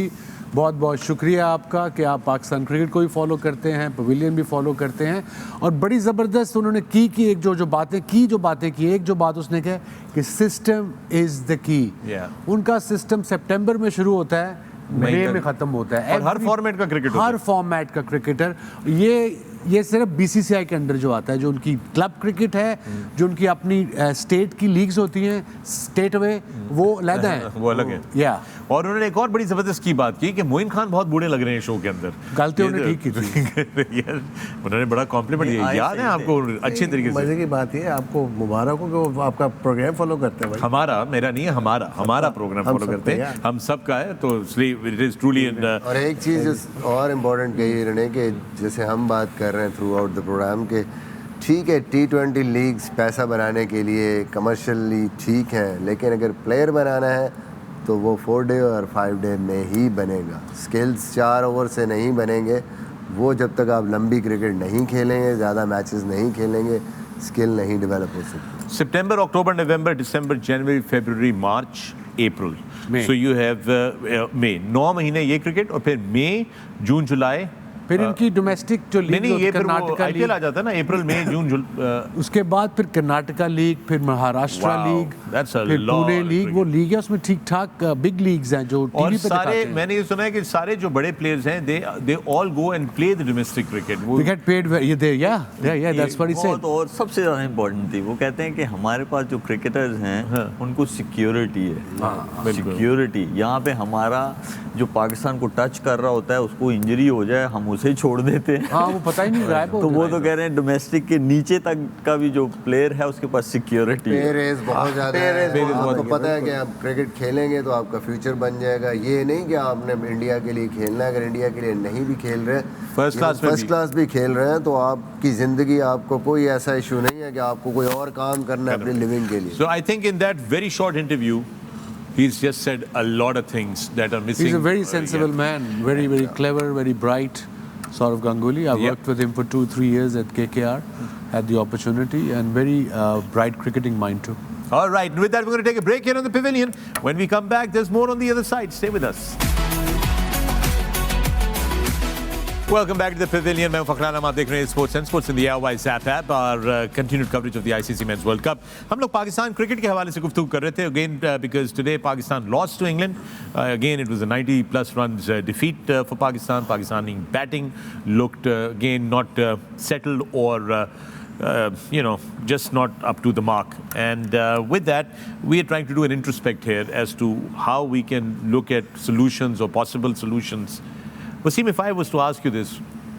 बहुत बहुत शुक्रिया आपका कि आप पाकिस्तान क्रिकेट को भी फॉलो करते हैं, पवेलियन भी फॉलो करते हैं, और बड़ी ज़बरदस्त उन्होंने की एक जो बातें की, एक जो बात उसने कहा कि सिस्टम इज़ द की। उनका सिस्टम सितंबर में शुरू होता है, मई में ख़त्म होता है, और हर फॉर्मेट का क्रिकेट, हर फॉर्मेट का क्रिकेटर। ये सिर्फ बीसीसीआई के अंडर जो आता है, जो उनकी क्लब क्रिकेट है, जो उनकी अपनी स्टेट की लीग्स होती हैं, स्टेट वे, वो अलग है, वो अलग है। या और उन्होंने एक और बड़ी जबरदस्त की बात की कि मोइन खान बहुत बूढ़े लग रहे हैं शो के अंदर। गलती उन्होंने ठीक की थी। यार उन्होंने बड़ा कॉम्प्लीमेंट दिया, याद है आपको अच्छे तरीके से। मजे की बात ये आपको मुबारक हो कि वो आपका प्रोग्राम फॉलो करते हैं भाई। हमारा, मेरा नहीं है, हमारा प्रोग्राम फॉलो करते हैं, हम सबका है। तो इट इज ट्रूली। और एक चीज़ और इम्पोर्टेंट कही इन्होंने कि जैसे हम बात कर रहे हैं थ्रू आउट द प्रोग्राम के, ठीक है T20 लीग्स पैसा बनाने के लिए कमर्शियली ठीक है, लेकिन अगर प्लेयर बनाना है तो वो 4 डे और 5 डे में ही बनेगा। स्किल्स 4 ओवर से नहीं बनेंगे। वो जब तक आप लंबी क्रिकेट नहीं खेलेंगे, ज़्यादा मैचेस नहीं खेलेंगे, स्किल नहीं डेवलप हो सकती। सितंबर, अक्टूबर, नवंबर, दिसंबर, जनवरी, फरवरी, मार्च, अप्रैल। सो यू हैव मई, 9 महीने ये क्रिकेट, और फिर मई, जून, जुलाई, फिर इनकी डोमेस्टिक जो लीग ये कर्नाटका लीग आ जाता है ना, अप्रैल, मई, जून, उसके बाद फिर कर्नाटका लीग, फिर महाराष्ट्र लीग, फिर पुणे लीग, वो लीग है उसमें ठीक ठाक बिग लीग्स हैं जो टीवी पे दिखाते हैं। मैंने ये सुना है कि सारे जो बड़े प्लेयर्स हैं they all go and play the domestic cricket. They get paid, ये दे या दैट्स व्हाट ही सेड। और सबसे ज़्यादा इम्पोर्टेंट थी, वो कहते हैं कि हमारे पास जो क्रिकेटर्स हैं उनको सिक्योरिटी है। सिक्योरिटी यहाँ पे हमारा जो पाकिस्तान को टच कर रहा होता है, उसको इंजरी हो जाए, हम उसे ही छोड़ देते हैं। हाँ वो पता ही नहीं गायब हो तो वो जाएगा। तो कह रहे हैं डोमेस्टिक के नीचे तक का भी जो प्लेयर है उसके पास सिक्योरिटी पे है। रेस बहुत ज़्यादा पे रेस है। बहुत आपको पता है कि आप क्रिकेट खेलेंगे तो आपका फ्यूचर बन जाएगा। ये नहीं कि आपने इंडिया के लिए खेलना है, अगर इंडिया के लिए नहीं भी खेल रहे First class में फर्स्ट भी। क्लास भी खेल रहे हैं तो आपकी ज़िंदगी, आपको कोई ऐसा इशू नहीं है कि आपको कोई और काम करना है अपनी लिविंग के लिए। So I think in that very short interview, he's just said a lot of things that are missing. He's a very Yeah. sensible man, very clever, very bright. Saurav Ganguly. I've Yeah. worked with him for 2-3 years at KKR. Had the opportunity and very bright cricketing mind too. All right, and with that, we're going to take a break here on the Pavilion. When we come back, there's more on the other side. Stay with us. Welcome back to the Pavilion. मैं फखरान अहमद, देख रहे हैं sports and sports in the AOY Zap app और continued coverage of the ICC men's world cup. हम लोग Pakistan cricket के हवाले से गुफ्तगू कर रहे थे again because today Pakistan lost to England again. It was a 90+ runs defeat for Pakistan. Pakistani batting looked again not settled or just not up to the mark. And with that, we are trying to do an introspect here as to how we can look at solutions or possible solutions. Wasim, if I was to ask you this,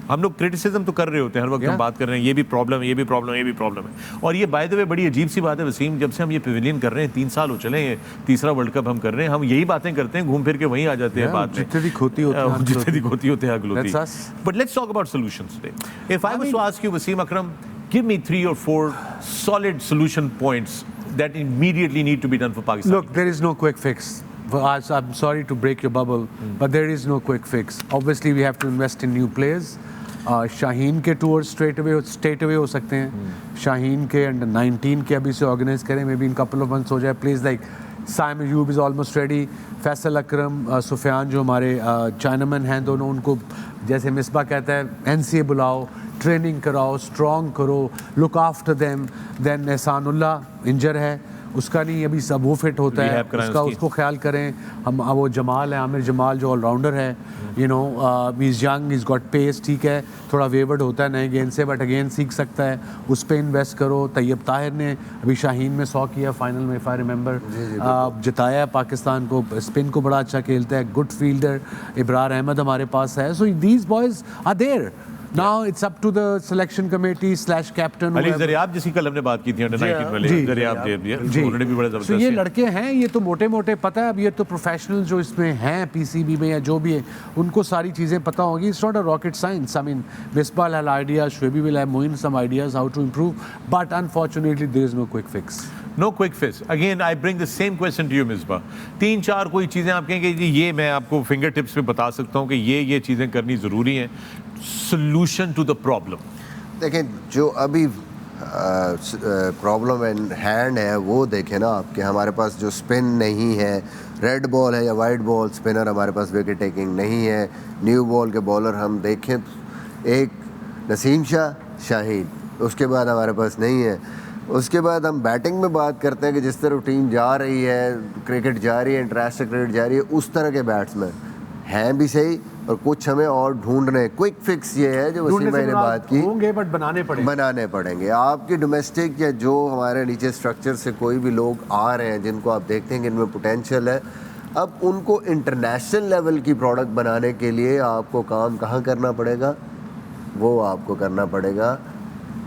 हम लोग criticism तो कर रहे होते हैं हर वक्त, हम Yeah. बात कर रहे हैं ये भी प्रॉब्लम है, ये भी प्रॉब्लम है, ये भी प्रॉब्लम है। और ये बाय द वे बड़ी अजीब सी बात है वसीम, जब से हम ये पवेलियन कर रहे हैं 3 साल हो चले हैं, तीसरा वर्ल्ड कप हम कर रहे हैं, हम यही बातें करते हैं, घूम फिर के वहीं आ जाते हैं Yeah, बाद में। जितने भी खोती होते हैं, हक जितने भी होती। खोती होते हैं, हक होती। That's us. But let's talk about solutions today. If I was to ask you, Wasim Akram, give me 3 or 4 solid solution points that immediately need to be done for Pakistan. Look, there is no quick fix. I'm sorry to break your bubble, but there is no quick fix. Obviously, we have to invest in new players. Shaheen के tour straight away हो सकते हैं। शाहीन के under 19 के अभी से organise करें, may be in couple of months हो जाए। Place like Saim Ayub is almost ready. Faisal Akram, Sufiyan जो हमारे चाइनामैन हैं दोनों, उनको जैसे मिसबा कहता है NCA बुलाओ, ट्रेनिंग कराओ, स्ट्रॉन्ग करो, look after them. Then Ehsanullah injure है, उसका नहीं अभी सब वो फिट होता है, Rehab कराएं उसका उसकी। उसको ख्याल करें। हम वो जमाल है, आमिर जमाल जो ऑलराउंडर है, you know he is young, he is got pace, ठीक है थोड़ा वेवर्ड होता है नए गेंद से, बट अगेन सीख सकता है, उस पर इन्वेस्ट करो। तैयब ताहिर ने अभी शाहीन में 100 किया फाइनल में, इफ आई रिमेंबर, जिताया है पाकिस्तान को, स्पिन को बड़ा अच्छा खेलता है, गुड फील्डर। इब्रार अहमद हमारे पास है। So these boys are there. Now it's up to the selection committee / captain. Ali Zaryab जिसकी कल हमने बात की थी अंडर 19 वाले, जी, जरियाब जी। उन्होंने भी बड़ा So जबरदस्त ये है। लड़के हैं, ये तो मोटे मोटे पता है, अब ये तो प्रोफेशनल जो इसमें हैं PCB में या जो भी है, उनको सारी चीज़ें पता होगी। It's not a rocket science. I mean Misbah have ideas, Shoaib will have Moin some ideas how to improve, but unfortunately there is no quick fix. No quick fix. Again I bring the same question to you Misbah. 3-4 कोई चीज़ें आप कहेंगे जी ये मैं आपको finger tips पे बता सकता हूँ कि ये चीज़ें करनी ज़रूरी हैं, सोल्यूशन टू द प्रॉब्लम। देखें, जो अभी प्रॉब्लम इन हैंड है वो देखें ना आपके, हमारे पास जो स्पिन नहीं है, रेड बॉल है या वाइट बॉल, स्पिनर हमारे पास विकेट टेकिंग नहीं है। न्यू बॉल के बॉलर हम देखें, एक नसीम शाह, शाहीन, उसके बाद हमारे पास नहीं है। उसके बाद हम बैटिंग में बात करते हैं कि जिस तरह टीम जा रही है, क्रिकेट जा रही है, इंटरनेशनल क्रिकेट जा रही है, उस तरह के बैट्समैन हैं भी सही, और कुछ हमें और ढूंढने। क्विक फिक्स ये है जो वसीम भाई ने बात की, होंगे बट बनाने पड़ेंगे। आपकी डोमेस्टिक या जो हमारे नीचे स्ट्रक्चर से कोई भी लोग आ रहे हैं जिनको आप देखते हैं कि इनमें पोटेंशियल है, अब उनको इंटरनेशनल लेवल की प्रोडक्ट बनाने के लिए आपको काम कहाँ करना पड़ेगा? वो आपको करना पड़ेगा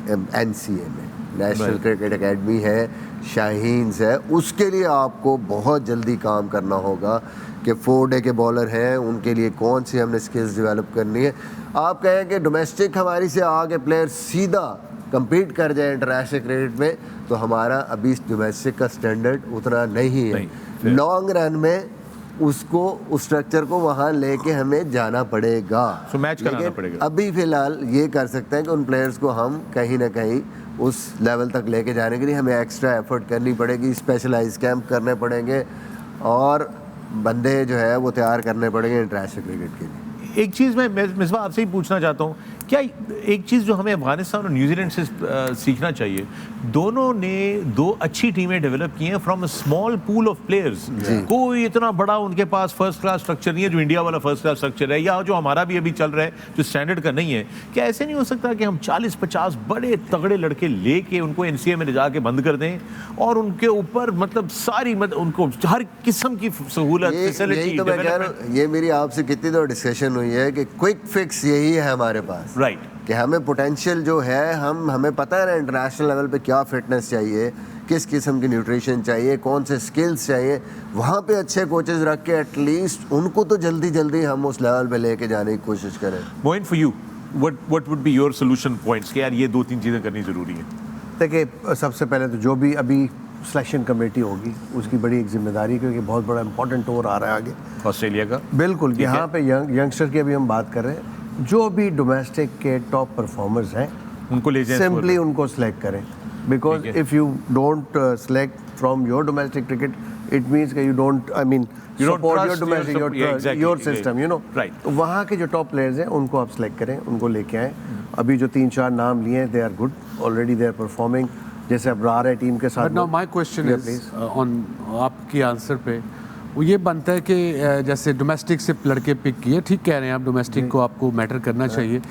NCA में, नेशनल क्रिकेट एकेडमी है, शाहीन्स है। उसके लिए आपको बहुत जल्दी काम करना होगा कि 4 डे के बॉलर हैं, उनके लिए कौन सी हमने स्किल्स डेवलप करनी है। आप कहें कि डोमेस्टिक हमारी से आगे प्लेयर सीधा compete कर जाए इंटरनेशनल क्रिकेट में, तो हमारा अभी डोमेस्टिक का स्टैंडर्ड उतना नहीं है। लॉन्ग रन में उसको उस स्ट्रक्चर को वहाँ लेके हमें जाना पड़ेगा। So मैच कराना लेकिन पड़ेगा। अभी फ़िलहाल ये कर सकते हैं कि उन प्लेयर्स को हम कहीं ना कहीं उस लेवल तक लेके जाने के लिए हमें एक्स्ट्रा एफर्ट करनी पड़ेगी, स्पेशलाइज कैंप करने पड़ेंगे और बंदे जो है वो तैयार करने पड़ेंगे इंटरनेशनल क्रिकेट के लिए। एक चीज़ मैं मिसबा आपसे ही पूछना चाहता हूँ क्या एक चीज़ जो हमें अफगानिस्तान और न्यूजीलैंड से सीखना चाहिए, दोनों ने दो अच्छी टीमें डेवलप की हैं from a small pool of players. कोई इतना बड़ा उनके पास फर्स्ट क्लास स्ट्रक्चर नहीं है जो इंडिया वाला फर्स्ट क्लास स्ट्रक्चर है, या जो हमारा भी अभी चल रहा है जो स्टैंडर्ड का नहीं है। क्या ऐसे नहीं हो सकता कि हम 40-50 बड़े तगड़े लड़के लेके उनको एनसीए में ले जाके बंद कर दें और उनके ऊपर मतलब सारी उनको हर किस्म की सहूलत, यही तो मैं कह रहा हूँ, ये मेरी आपसे कितनी तो डिस्कशन हुई है कि क्विक फिक्स यही है हमारे पास, राइट, कि हमें पोटेंशियल जो है, हमें पता है ना इंटरनेशनल लेवल पे क्या फिटनेस चाहिए, किस किस्म की न्यूट्रिशन चाहिए, कौन से स्किल्स चाहिए, वहाँ पे अच्छे कोचेस रख के एटलीस्ट उनको तो जल्दी जल्दी हम उस लेवल पे लेके जाने की कोशिश करें। Moin for you what would be your solution points कि यार ये 2-3 चीज़ें करनी ज़रूरी है? देखिए, सबसे पहले तो जो भी अभी सिलेक्शन कमेटी होगी उसकी बड़ी एक जिम्मेदारी है, क्योंकि बहुत बड़ा इंपॉर्टेंट टूर आ रहा है आगे ऑस्ट्रेलिया का। बिल्कुल, यहाँ पे यंगस्टर की अभी हम बात कर रहे हैं, जो भी डोमेस्टिक के टॉप परफॉर्मर्स हैं उनको ले जाएं, सिंपली उनको सेलेक्ट करें, because if you don't select from your domestic cricket it means कि you don't, I mean support your domestic your system, you know, right. तो वहाँ के जो टॉप प्लेयर्स हैं उनको आप सेलेक्ट करें, उनको लेके आएँ। अभी जो 3-4 नाम लिए हैं, they are good, already they are performing, जैसे अब आ रहे टीम के साथ। But now my question is on आपके आंसर पे वो ये बनता है कि जैसे डोमेस्टिक से लड़के पिक किए, ठीक कह रहे हैं आप, डोमेस्टिक को आपको मैटर करना चाहिए,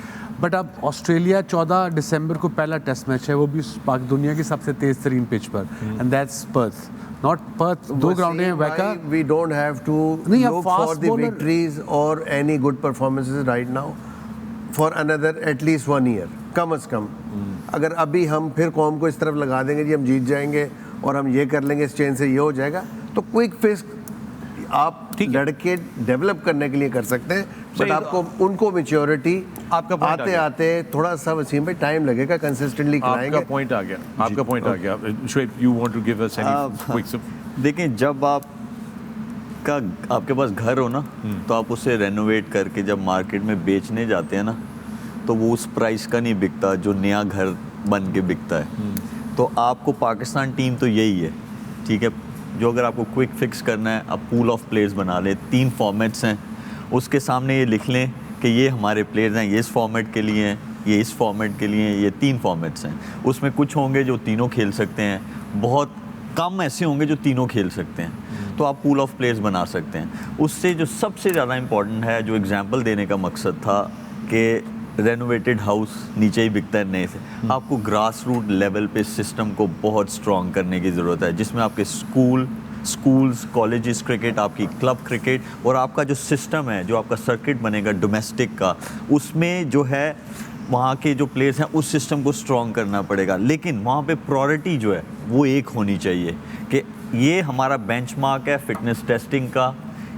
बट अब ऑस्ट्रेलिया 14 दिसंबर को पहला टेस्ट मैच है, वो भी दुनिया की सबसे तेज तरीन पिच पर, and that's Perth, not Perth, 2 ground हैं वैका। We don't have to look for the victories और any good performances right now for another at least 1 year, कम अज कम। अगर अभी हम फिर कौम को इस तरफ लगा देंगे जी हम जीत जाएंगे और हम ये कर लेंगे, इस चेन से ये हो जाएगा, तो क्विक फिक्स आप लड़के डेवलप करने के लिए कर सकते हैं, बट आपको उनको मैच्योरिटी आते आते थोड़ा सा वसीम भाई टाइम लगेगा, कंसिस्टेंटली कराएंगे। आपका पॉइंट आ गया, आपका पॉइंट आ गया। Shoaib, you want to give us any quick? देखिए, जब आपके पास घर हो ना, तो आप उसे रेनोवेट करके जब मार्केट में बेचने जाते हैं ना, तो वो उस प्राइस का नहीं बिकता जो नया घर बन के बिकता है। तो आपको पाकिस्तान टीम तो यही है, ठीक है, जो अगर आपको क्विक फिक्स करना है, आप पूल ऑफ प्लेयर्स बना लें, 3 फॉर्मेट्स हैं, उसके सामने ये लिख लें कि ये हमारे प्लेयर्स हैं, ये इस फॉर्मेट के लिए हैं, ये इस फॉर्मेट के लिए हैं, ये 3 फॉर्मेट्स हैं। उसमें कुछ होंगे जो तीनों खेल सकते हैं, बहुत कम ऐसे होंगे जो तीनों खेल सकते हैं, तो आप पूल ऑफ प्लेयर्स बना सकते हैं। उससे जो सबसे ज़्यादा इम्पॉर्टेंट है, जो एग्जाम्पल देने का मकसद था कि रेनोवेटेड हाउस नीचे ही बिकता है नए से, आपको ग्रास रूट लेवल पे सिस्टम को बहुत स्ट्रॉन्ग करने की ज़रूरत है, जिसमें आपके स्कूल्स, कॉलेजेस क्रिकेट, आपकी क्लब क्रिकेट और आपका जो सिस्टम है, जो आपका सर्किट बनेगा डोमेस्टिक का, उसमें जो है वहाँ के जो प्लेयर्स हैं उस सिस्टम को स्ट्रॉन्ग करना पड़ेगा। लेकिन वहाँ पे प्रायोरिटी जो है वो एक होनी चाहिए कि ये हमारा बेंचमार्क है फिटनेस टेस्टिंग का,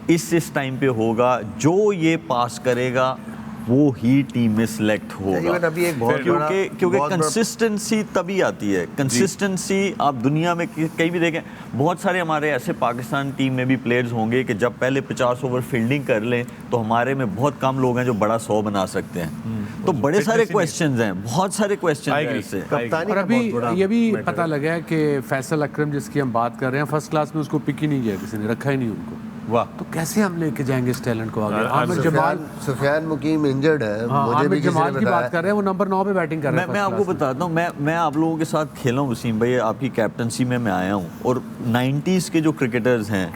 इस टाइम पे होगा, जो ये पास करेगा वो ही टीम में सिलेक्ट होगा। अभी एक बहुत क्योंकि कंसिस्टेंसी तभी आती है। कंसिस्टेंसी आप दुनिया में कहीं भी देखें, बहुत सारे हमारे ऐसे पाकिस्तान टीम में भी प्लेयर्स होंगे कि जब पहले 50 ओवर फील्डिंग कर लें तो हमारे में बहुत कम लोग हैं जो बड़ा 100 बना सकते हैं। तो बड़े सारे क्वेश्चंस हैं, बहुत सारे क्वेश्चन हैं इससे। और अभी ये भी पता लगा है कि फैसल अकरम जिसकी हम बात कर रहे हैं, फर्स्ट क्लास में उसको पिक ही नहीं किया किसी ने, रखा ही नहीं उनको। वाह, तो कैसे हम लेके जाएंगे इस टैलेंट को आगे? आमिर जमाल, सुफियान मुकीम इंजर्ड है, मुझे भी जमाल की बात कर रहे हैं, वो नंबर 9 पे बैटिंग कर रहे हैं। मैं आपको बताता हूँ, मैं आप लोगों के साथ खेला हूँ वसीम भाई, आपकी कैप्टनसी में मैं आया हूँ, और 90s के जो क्रिकेटर्स हैं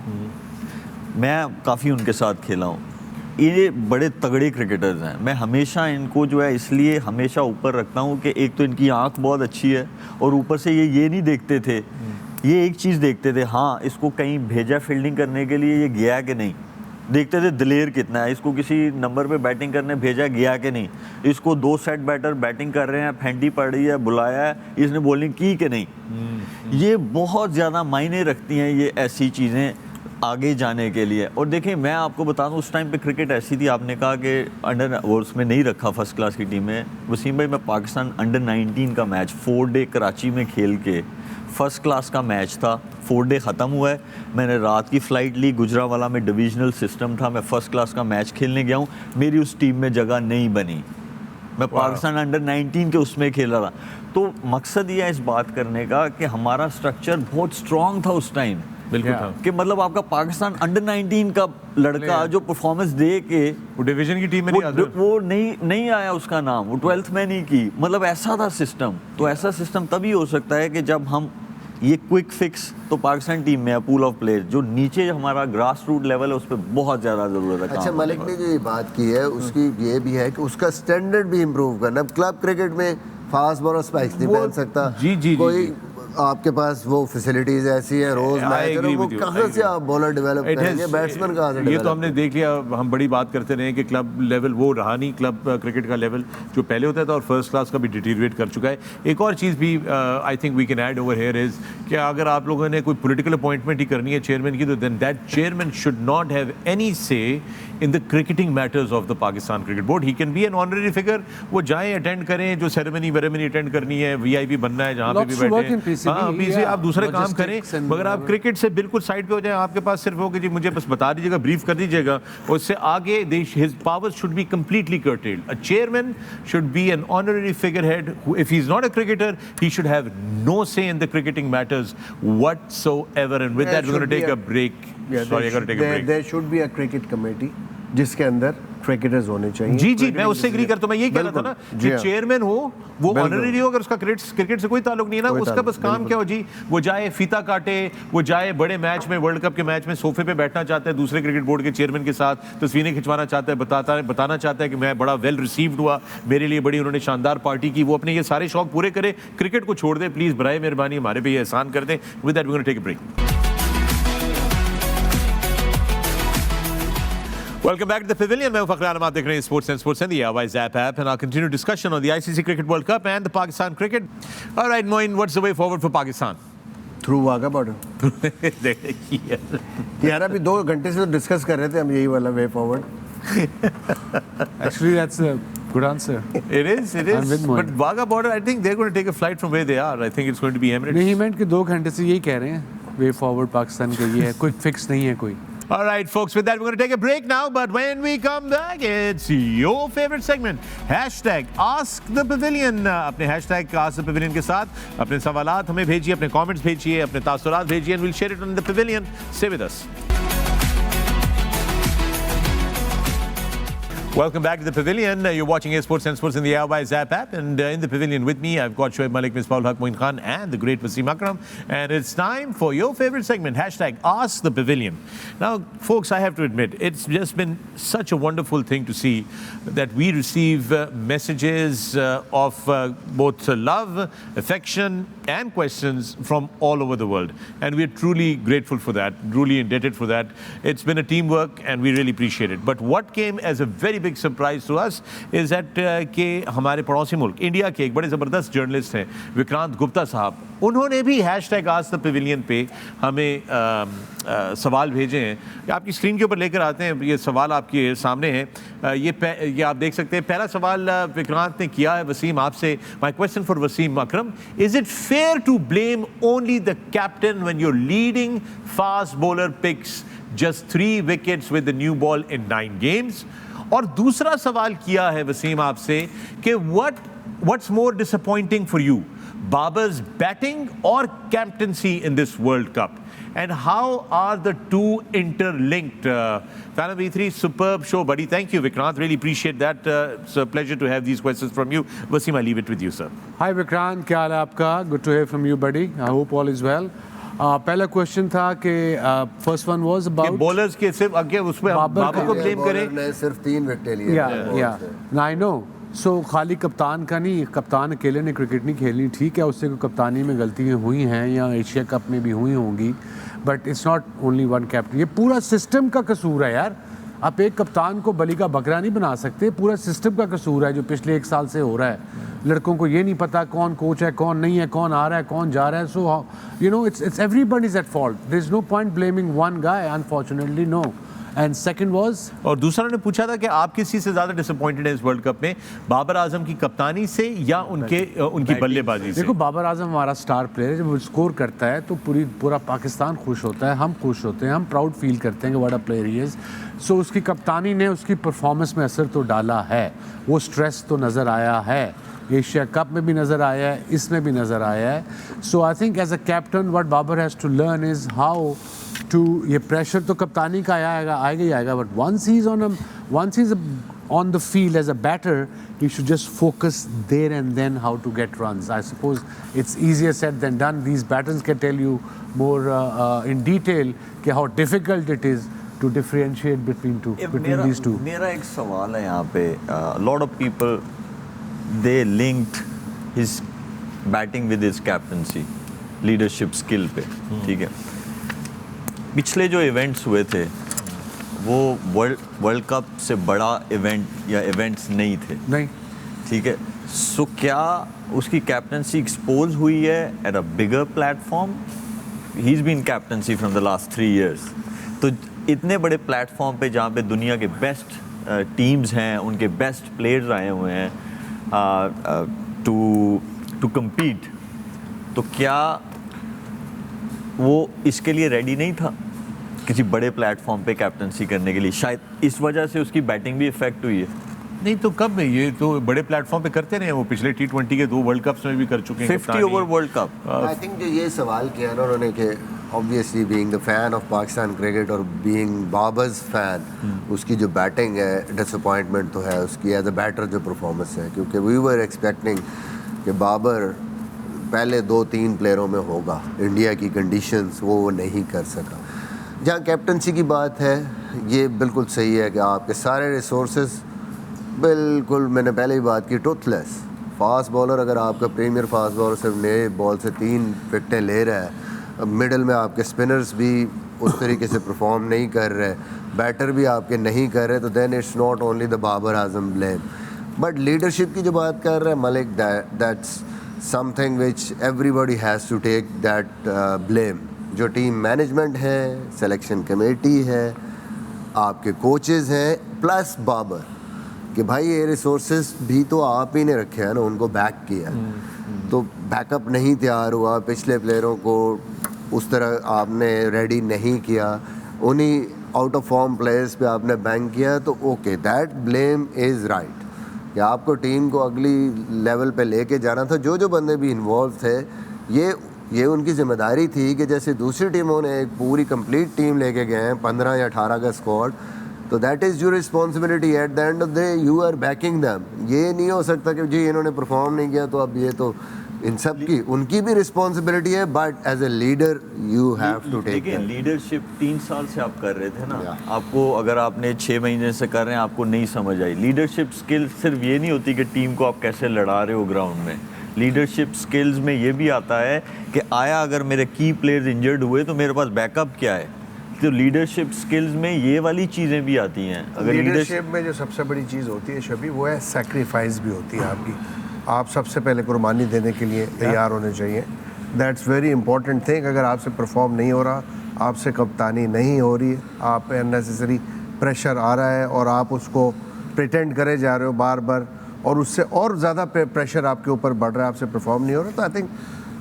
मैं काफ़ी उनके साथ खेला हूँ। ये बड़े तगड़े क्रिकेटर्स हैं, मैं हमेशा इनको जो है इसलिए हमेशा ऊपर रखता हूँ कि एक तो इनकी आँख बहुत अच्छी है, और ऊपर से ये नहीं देखते थे, ये एक चीज़ देखते थे, हाँ इसको कहीं भेजा फील्डिंग करने के लिए, ये गया कि नहीं, देखते थे दिलेर कितना है, इसको किसी नंबर पे बैटिंग करने भेजा, गया कि नहीं, इसको 2 सेट बैटर बैटिंग कर रहे हैं, फेंटी पड़ रही है, बुलाया है, इसने बॉलिंग की कि नहीं। ये बहुत ज़्यादा मायने रखती हैं ये ऐसी चीज़ें आगे जाने के लिए। और देखिए, मैं आपको बता दूं, उस टाइम पे क्रिकेट ऐसी थी, आपने कहा कि अंडर ओवर्स में नहीं रखा फर्स्ट क्लास की टीम में। वसीम भाई, मैं पाकिस्तान अंडर 19 का मैच 4 डे कराची में खेल के, फर्स्ट क्लास का मैच था, 4 डे ख़त्म हुआ है, मैंने रात की फ़्लाइट ली, गुजरावाला में डिविजनल सिस्टम था, मैं फ़र्स्ट क्लास का मैच खेलने गया हूँ, मेरी उस टीम में जगह नहीं बनी, मैं पाकिस्तान अंडर 19 के उसमें खेला था। तो मकसद ये है इस बात करने का कि हमारा स्ट्रक्चर बहुत स्ट्रॉन्ग था उस टाइम, बिल्कुल Yeah. था। कि मतलब आपका पाकिस्तान अंडर 19 का लड़का जो परफॉर्मेंस दे के वो डिवीजन की टीम में नहीं आता। वो नहीं आया उसका नाम, वो 12th में नहीं की, मतलब ऐसा था सिस्टम। तो ऐसा सिस्टम तभी हो सकता है कि जब हम ये क्विक फिक्स, तो पाकिस्तान टीम में पूल ऑफ प्लेयर जो नीचे हमारा ग्रास रूट लेवल है उस पर बहुत ज़्यादा ज़रूरत है। अच्छा, काम मलिक करने ने जो ये बात की है उसकी ये भी है कि उसका स्टैंडर्ड भी इम्प्रूव करना। अब क्लब क्रिकेट में फास्ट बॉलर स्पाइक्स नहीं पहन सकता, जी, कोई जी। आपके पास वो फैसिलिटीज ऐसी है, रोज I मैच है, agree वो with you, कहाँ I से आप बॉलर डेवलप It करेंगे, has- बैट्समैन कहाँ से ये तो develop हमने देख लिया। हम बड़ी बात करते रहे कि क्लब लेवल वो रहा नहीं, क्लब क्रिकेट का लेवल जो पहले होता था और फर्स्ट क्लास का भी डिटीरिएट कर चुका है। एक और चीज़ भी I think we can add over here is कि अगर आप लोगों ने कोई पॉलिटिकल अपॉइंटमेंट ही करनी है चेयरमैन की, तो then that chairman should not have any say in the cricketing matters of the Pakistan cricket board. He can be an honorary figure, वो जाएं अटेंड करें, जो सेरेमनी वेरेमनी अटेंड करनी है, वीआईपी बनना है जहाँ पे भी Lots to work in बैठे PCB, हाँ पीसी yeah, आप दूसरे काम करें, logistics and मगर आप whatever. क्रिकेट से बिल्कुल साइड पे हो जाएं। आपके पास सिर्फ हो कि जी मुझे बस बता दीजिएगा, ब्रीफ कर दीजिएगा, उससे आगे his powers should be completely curtailed. A chairman should be an honorary figurehead who, if he's not a cricketer, he should have no say in the cricketing matters whatsoever. And with There that, we're going to should take be a break. Sorry, I got to take a break. There should be a cricket committee जिसके अंदर cricketers होने चाहिए। जी जी, मैं उससे agree करता हूँ। मैं यही कह रहा था ना जी कि हाँ। चेयरमैन हो वो बिल्कुल। ऑनररी हो, अगर उसका क्रिकेट से कोई ताल्लुक नहीं है ना, कोई उसका बस ताल्लुक, काम बिल्कुल। क्या हो जी, वो जाए फीता काटे, वो जाए बड़े मैच में, वर्ल्ड कप के मैच में सोफे पे बैठना चाहता है दूसरे क्रिकेट बोर्ड के चेयरमैन के साथ, तस्वीरें खिंचवाना चाहता है, बताना चाहता है कि मैं बड़ा वेल रिसीव्ड हुआ, मेरे लिए बड़ी उन्होंने शानदार पार्टी की, वो अपने ये सारे शौक पूरे करे, क्रिकेट को छोड़ दे प्लीज, बराए मेहरबानी हमारे पे ये एहसान कर दें। With that we gonna take a break. Welcome back to the Pavilion. मैं फखर आलम, आप देख रहे हैं Sports and the Airwise app and our continued discussion on the ICC Cricket World Cup and the Pakistan cricket. All right, Moin, what's the way forward for Pakistan? Through Wagah border. यार अभी 2 घंटे से तो डिस्कस कर रहे थे हम यही वाला way forward. Actually, that's a good answer. It is. I'm with Moin. But Wagah border, I think they're going to take a flight from where they are. I think it's going to be Emirates. नहीं, मैं कि 2 घंटे से यही कह रहे हैं, way forward Pakistan का ये है, कोई फिक्स नहीं है कोई। All right, folks, with that, we're going to take a break now. But when we come back, it's your favorite segment. Hashtag Ask the Pavilion. अपने hashtag Ask the Pavilion के साथ अपने सवालात हमें भेजिए, अपने comments भेजिए, अपने तासुरात भेजिए, and we'll share it on the Pavilion. Stay with us. Welcome back to the Pavilion. You're watching Sports in the Airwise app. And in the Pavilion with me, I've got Shoaib Malik, Ms. Paul Haq, Moin Khan, and the great Wasim Akram. And it's time for your favorite segment, hashtag Ask the Pavilion. Now, folks, I have to admit, it's just been such a wonderful thing to see that we receive messages of both love, affection, and questions from all over the world. And we're truly grateful for that, truly indebted for that. It's been a teamwork, and we really appreciate it. But what came as a very big surprise to us is that कि हमारे पड़ोसी मुल्क India के एक बड़े ज़बरदस्त journalist हैं विक्रांत गुप्ता साहब, उन्होंने भी हैशटैग आस्क द पवेलियन पे हमें सवाल भेजे हैं। ये आपकी स्क्रीन के ऊपर लेकर आते हैं, ये सवाल आपके सामने है। ये आप देख सकते हैं। पहला सवाल विक्रांत ने किया है वसीम आपसे। My question for Wasim Akram, is it fair to blame only the captain when your leading fast bowler picks just 3 wickets with the new ball in 9 games? और दूसरा सवाल किया है वसीम आपसे कि what's more disappointing for you, Babar's batting or captaincy in this World Cup? And how are the two interlinked? Fan of E3, superb show, buddy. Thank you, Vikrant. Really appreciate that. It's a pleasure to have these questions from you. Wasim, I leave it with you, sir. Hi Vikrant, क्या हाल है आपका? Good to hear from you, buddy. I hope all is well. पहला question था कि first one was about bowlers के सिर्फ आगे उसमें बाबर को ब्लेम करें। ने सिर्फ 3 विकेट लिए। या आई नो। सो खाली कप्तान का नहीं, कप्तान अकेले ने क्रिकेट नहीं खेलनी, ठीक है, उससे कोई कप्तानी में गलतियाँ हुई हैं या एशिया कप में भी हुई होंगी, but it's not only one captain. ये पूरा सिस्टम का कसूर है यार। आप एक कप्तान को बलि का बकरा नहीं बना सकते, पूरा सिस्टम का कसूर है जो पिछले 1 साल से हो रहा है। लड़कों को ये नहीं पता कौन कोच है, कौन नहीं है, कौन आ रहा है, कौन जा रहा है। So you know it's everybody's at fault. There is no point blaming one guy, unfortunately no. And second was, और दूसरा ने पूछा था कि आप किस चीज़ से ज़्यादा डिसअपॉइंटेड हैं इस वर्ल्ड कप में, बाबर आजम की कप्तानी से या उनकी बल्लेबाजी से? देखो बाबर आजम हमारा स्टार प्लेयर है, जब वो स्कोर करता है तो पूरा पाकिस्तान खुश होता है, हम खुश होते हैं, हम प्राउड फील करते हैं कि what a player he is. So उसकी कप्तानी ने उसकी परफॉर्मेंस में असर तो डाला है, वो स्ट्रेस तो नज़र आया है, एशिया कप में भी नज़र आया है, इसमें भी नज़र आया है. So I think as a captain what Babar has to learn is how to, ये प्रेशर तो कप्तानी का आएगा ही आएगा, but once he's on the field as a batter, he should just focus there and then how to get runs. I suppose it's easier said than done. These batters can tell you more in detail how difficult it is to differentiate between these two. मेरा एक सवाल है यहाँ पे. Lot of people they linked his batting with his captaincy, leadership skill पे. ठीक है. पिछले जो इवेंट्स हुए थे वो वर्ल्ड कप से बड़ा इवेंट या इवेंट्स नहीं थे. नहीं. ठीक है. सो क्या उसकी कैप्टनसी एक्सपोज हुई है at a bigger platform? He is been captaincy from the last 3 years. तो इतने बड़े प्लेटफॉर्म पे जहाँ पे दुनिया के बेस्ट टीम्स हैं, उनके बेस्ट प्लेयर्स आए हुए हैं टू कम्पीट, तो क्या वो इसके लिए रेडी नहीं था किसी बड़े प्लेटफॉर्म पे कैप्टनसी करने के लिए? शायद इस वजह से उसकी बैटिंग भी इफेक्ट हुई है. नहीं तो कब में, ये तो बड़े प्लेटफॉर्म पे करते रहे. वो पिछले T20 के 2 वर्ल्ड कप्स में भी कर चुके हैं. 50 over world cup. I think जो ये सवाल किया ना उन्होंने कि obviously being the fan of Pakistan cricket और बीइंग बाबर्स फैन, उसकी जो बैटिंग है डिसअपॉइंटमेंट तो है उसकी एज अ बैटर जो परफॉर्मेंस है, क्योंकि वी वर एक्सपेक्टिंग कि बाबर पहले 2-3 प्लेयरों में होगा. इंडिया की कंडीशंस वो नहीं कर सका. जहाँ कैप्टनसी की बात है, ये बिल्कुल सही है कि आपके सारे रिसोर्सेज बिल्कुल, मैंने पहले ही बात की, टूथलेस. फास्ट बॉलर, अगर आपका प्रीमियर फास्ट बॉलर सिर्फ नए बॉल से 3 विकेटें ले रहा है, अब मिडल में आपके स्पिनर्स भी उस तरीके से परफॉर्म नहीं कर रहे, बैटर भी आपके नहीं कर रहे, तो then it's not only the Babar Azam blame. But leadership की जो बात कर रहे हैं Malik, that's something which everybody has to take that blame. जो टीम मैनेजमेंट है, सिलेक्शन कमेटी है, आपके कोचेज़ हैं, प्लस बाबर, कि भाई ये रिसोर्सेज भी तो आप ही ने रखे हैं ना, उनको बैक किया. तो बैकअप नहीं तैयार हुआ, पिछले प्लेयरों को उस तरह आपने रेडी नहीं किया, उन्हीं आउट ऑफ फॉर्म प्लेयर्स पे आपने बैंक किया, तो okay, that blame is right कि आपको टीम को अगली लेवल पे लेके जाना था. जो बंदे भी इन्वॉल्व थे, ये उनकी जिम्मेदारी थी कि जैसे दूसरी टीमों ने एक पूरी कंप्लीट टीम लेके गए हैं, 15 या 18 का स्क्वाड, तो that is your responsibility. At the end of the day you are backing them. ये नहीं हो सकता कि जी इन्होंने परफॉर्म नहीं किया तो अब ये तो इन सब की उनकी भी रिस्पॉन्सिबिलिटी है, but as a leader you have to take. देखिए, लीडरशिप 3 साल से आप कर रहे थे ना. आपको अगर आपने 6 महीने से कर रहे हैं, आपको नहीं समझ आई. लीडरशिप स्किल सिर्फ ये नहीं होती कि टीम को आप कैसे लड़ा रहे हो ग्राउंड में. लीडरशिप स्किल्स में ये भी आता है कि आया अगर मेरे की प्लेयर्स इंजर्ड हुए तो मेरे पास बैकअप क्या है. तो लीडरशिप स्किल्स में ये वाली चीज़ें भी आती हैं. अगर लीडरशिप में जो सबसे बड़ी चीज़ होती है शबी, वो है सैक्रिफाइस भी होती है आपकी. आप सबसे पहले कुर्बानी देने के लिए तैयार होने चाहिए. That's very important thing. अगर आपसे परफॉर्म नहीं हो रहा, आपसे कप्तानी नहीं हो रही, आप पे अननेसेसरी प्रेशर आ रहा है और आप उसको प्रिटेंड करे जा रहे हो बार बार, और उससे और ज़्यादा प्रेशर आपके ऊपर बढ़ रहा है, आपसे परफॉर्म नहीं हो रहा, तो I think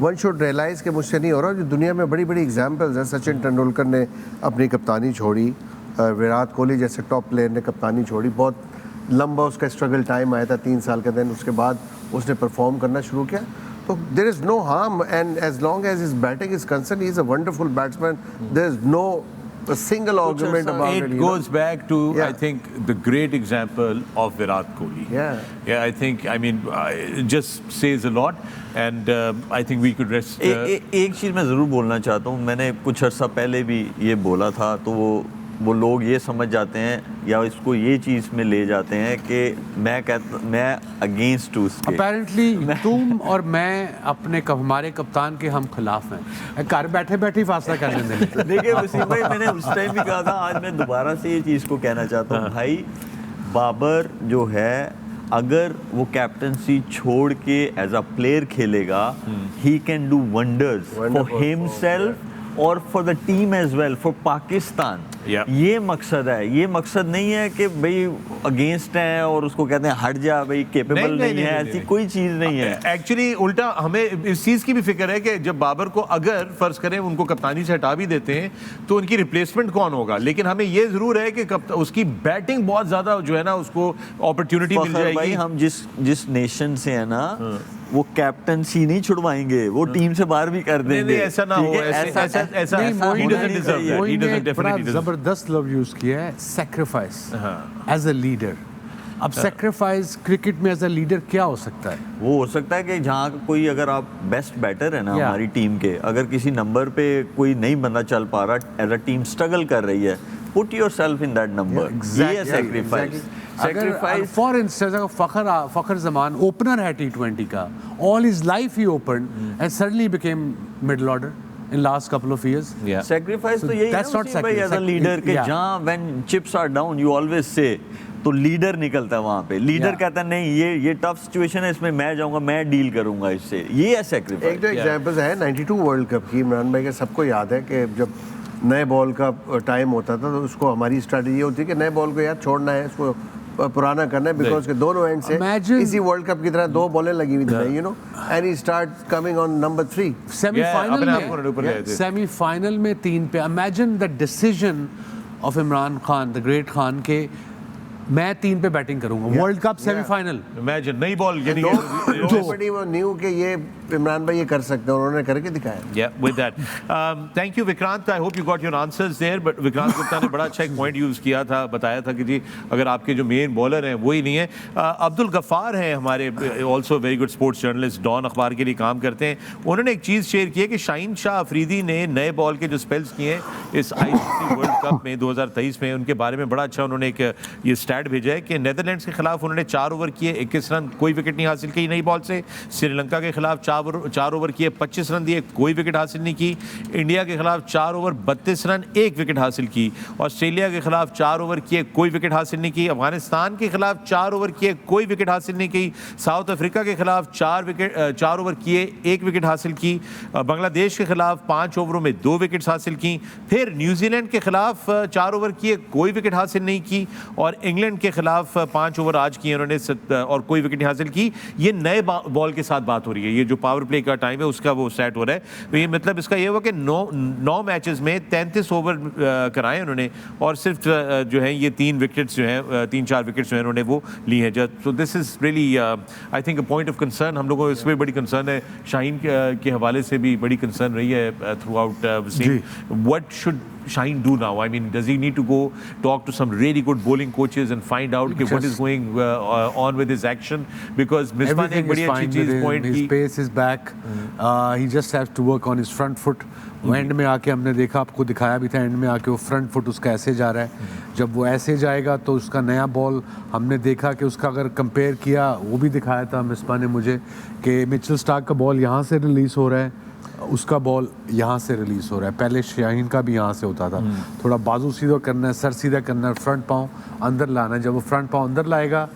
one should realise कि मुझसे नहीं हो रहा. जो दुनिया में बड़ी बड़ी एग्जांपल्स हैं, सचिन तेंदुलकर ने अपनी कप्तानी छोड़ी, विराट कोहली जैसे टॉप प्लेयर ने कप्तानी छोड़ी, बहुत लंबा उसका स्ट्रगल टाइम आया था 3 साल के दिन, उसके बाद उसने परफॉर्म करना शुरू किया. तो there is no harm, and as long as his batting is concern, he is a wonderful batsman. There is no a single argument about it. It goes back to, I think, the great example of Virat Kohli. Yeah, I think, I mean, it just says a lot, and I think we could rest. एक चीज़ मैं ज़रूर बोलना चाहता हूँ. मैंने कुछ अर्सा पहले भी ये बोला था, तो वो लोग ये समझ जाते हैं या इसको ये चीज़ में ले जाते हैं कि मैं अगेंस्ट हूँ उसके. अपेरेंटली तुम और मैं हमारे कप्तान के हम खिलाफ हैं. घर बैठे बैठे ही फासला कर लेंगे. देखिए वसीम भाई, मैंने उस टाइम भी कहा था, आज मैं दोबारा से ये चीज़ को कहना चाहता हूँ. भाई, बाबर जो है, अगर वो कैप्टनसी छोड़ के एज अ प्लेयर खेलेगा, he can do wonders for himself और for the team as well, for Pakistan. Yeah. ये मकसद है, ये मकसद नहीं है कि भाई अगेंस्ट है और उसको कहते हैं हट जा भाई, केपेबल नहीं है, ऐसी कोई चीज़ नहीं है। एक्चुअली उल्टा हमें इस चीज़ की भी फिक्र है कि जब बाबर को अगर फर्ज करें उनको कप्तानी से हटा भी देते हैं तो उनकी रिप्लेसमेंट कौन होगा, लेकिन हमें ये जरूर है कि उसकी बैटिंग बहुत ज़्यादा जो है ना उसको अपॉर्चुनिटी मिल भाई जाएगी। हम जिस नेशन से है ना वो कैप्टनसी नहीं छुड़वाएंगे, वो टीम से बाहर भी कर देंगे। नहीं, ऐसा ना हो, ऐसा नहीं, he मोइन doesn't ने- deserve that. He मोइन ने doesn't एक बड़ा definitely deserve. जबरदस्त लव यूज किया है, सेक्रीफाइस एज अ लीडर। अब सेक्रीफाइस क्रिकेट में एज अ लीडर क्या हो सकता है? वो हो सकता है कि जहाँ कोई, अगर आप बेस्ट बैटर है ना Yeah. हमारी टीम के, अगर किसी नंबर पे कोई नहीं बंदा चल पा रहा, एज अ टीम स्ट्रगल कर रही है, put yourself in that number. ये है सेक्रीफाइस। अगर फॉर इंस्टेंस अगर फखर जमान ओपनर है T20 का, all his life he open and suddenly became middle order in last couple of years. Sacrifice So तो यही है that's not ना भाई, एज अ sacrifice. लीडर के Yeah. जहाँ when chips are down you always say, तो leader निकलता है वहाँ पे। Leader Yeah. कहता है नहीं ये टफ सिचुएशन है, इसमें मैं जाऊंगा, मैं डील करूंगा इससे। ये है सेक्रीफाइस। एक तो एग्जांपल्स है 92 वर्ल्ड कप की, इमरान भाई के सबको याद है कि जब नए बॉल का टाइम होता था तो उसको हमारी स्ट्रेटजी होती है कि नए बॉल को यार छोड़ना है, इसको पुराना करना है, बिकॉज के दोनों एंड से Imagine- इसी वर्ल्ड कप की तरह दो बॉलें लगी हुई थी, you know, and he start coming on number 3। Semifinal अपने आप को ऊपर गए थे। सेमीफाइनल में 3 पे imagine the decision of Imran Khan the great Khan के मैं 3 पे बैटिंग करूंगा, वर्ल्ड कप सेमीफाइनल। इमेजिन नई बॉल यानी नोबडी न्यू कि ये इमरान भाई ये कर सकते हैं, उन्होंने करके दिखाया। Yeah, with that. Thank you, Vikrant. I hope you got your answers there. But Vikrant Gupta ने बड़ा अच्छा एक पॉइंट यूज़ किया था, बताया था कि जी अगर आपके जो मेन बॉलर हैं वही नहीं है। अब्दुल गफ्फार हैं हमारे, also very good sports journalist, Dawn अखबार के लिए काम करते हैं। उन्होंने एक चीज़ शेयर की है कि शाहीन शाह अफरीदी ने नए बॉल के जो स्पेल्स किए हैं इस ICC वर्ल्ड कप में 2023 में, उनके बारे में बड़ा अच्छा उन्होंने एक ये स्टैट भेजा है कि नेदरलैंड्स के खिलाफ उन्होंने 4 ओवर किए, 21 रन, कोई विकेट नहीं हासिल की नई बॉल से। श्रीलंका के खिलाफ 4 ओवर किए, 25 रन दिए, कोई विकेट हासिल नहीं की। इंडिया के खिलाफ 4 ओवर 32 रन, 1 विकेट हासिल की। ऑस्ट्रेलिया के खिलाफ 4 ओवर किए, कोई विकेट हासिल नहीं की। अफगानिस्तान के खिलाफ 4 ओवर किए, कोई विकेट हासिल नहीं की। साउथ अफ्रीका के खिलाफ 4 ओवर किए, 1 विकेट हासिल की। बांग्लादेश के खिलाफ 5 ओवरों में 2 विकेट्स हासिल की। फिर न्यूजीलैंड के खिलाफ 4 ओवर किए, कोई विकेट हासिल नहीं की। और इंग्लैंड के खिलाफ 5 ओवर आज किए उन्होंने और कोई विकेट नहीं हासिल की। ये नए बॉल के साथ बात हो रही है, ये जो पावर प्ले का टाइम है उसका वो सेट हो रहा है। तो ये मतलब इसका ये हुआ कि 9 मैचेस में 33 ओवर कराए उन्होंने और सिर्फ जो है ये 3 विकेट्स जो है 3-4 विकेट्स जो है उन्होंने वो ली हैं। So this is really I think a point of concern. हम लोगों को इसमें बड़ी कंसर्न है, शाहीन के हवाले से भी बड़ी कंसर्न रही है throughout Wasim. What should Shaheen do now? I mean, does he need to go talk to some really good bowling coaches and find out what is going on with his action? Because Misbah ने एक बड़ी अच्छी चीज point his की। pace is back. He just has to work on his front foot. वो and में आके हमने देखा, आपको दिखाया भी था, एंड में आके वो फ्रंट फुट उसका ऐसे जा रहा है। जब वो ऐसे जाएगा तो उसका नया बॉल हमने देखा कि उसका अगर कंपेयर किया, वो भी दिखाया था मिसबा ने मुझे कि मिचेल स्टार्क का बॉल यहाँ से रिलीज़ हो रहा है, उसका बॉल यहाँ से रिलीज़ हो रहा है। पहले शाहीन का भी यहाँ से होता था। थोड़ा बाजू सीधा करना है, सर सीधा करना है, फ्रंट पाँव अंदर लाना है। जब वो फ्रंट पाँव अंदर लाएगा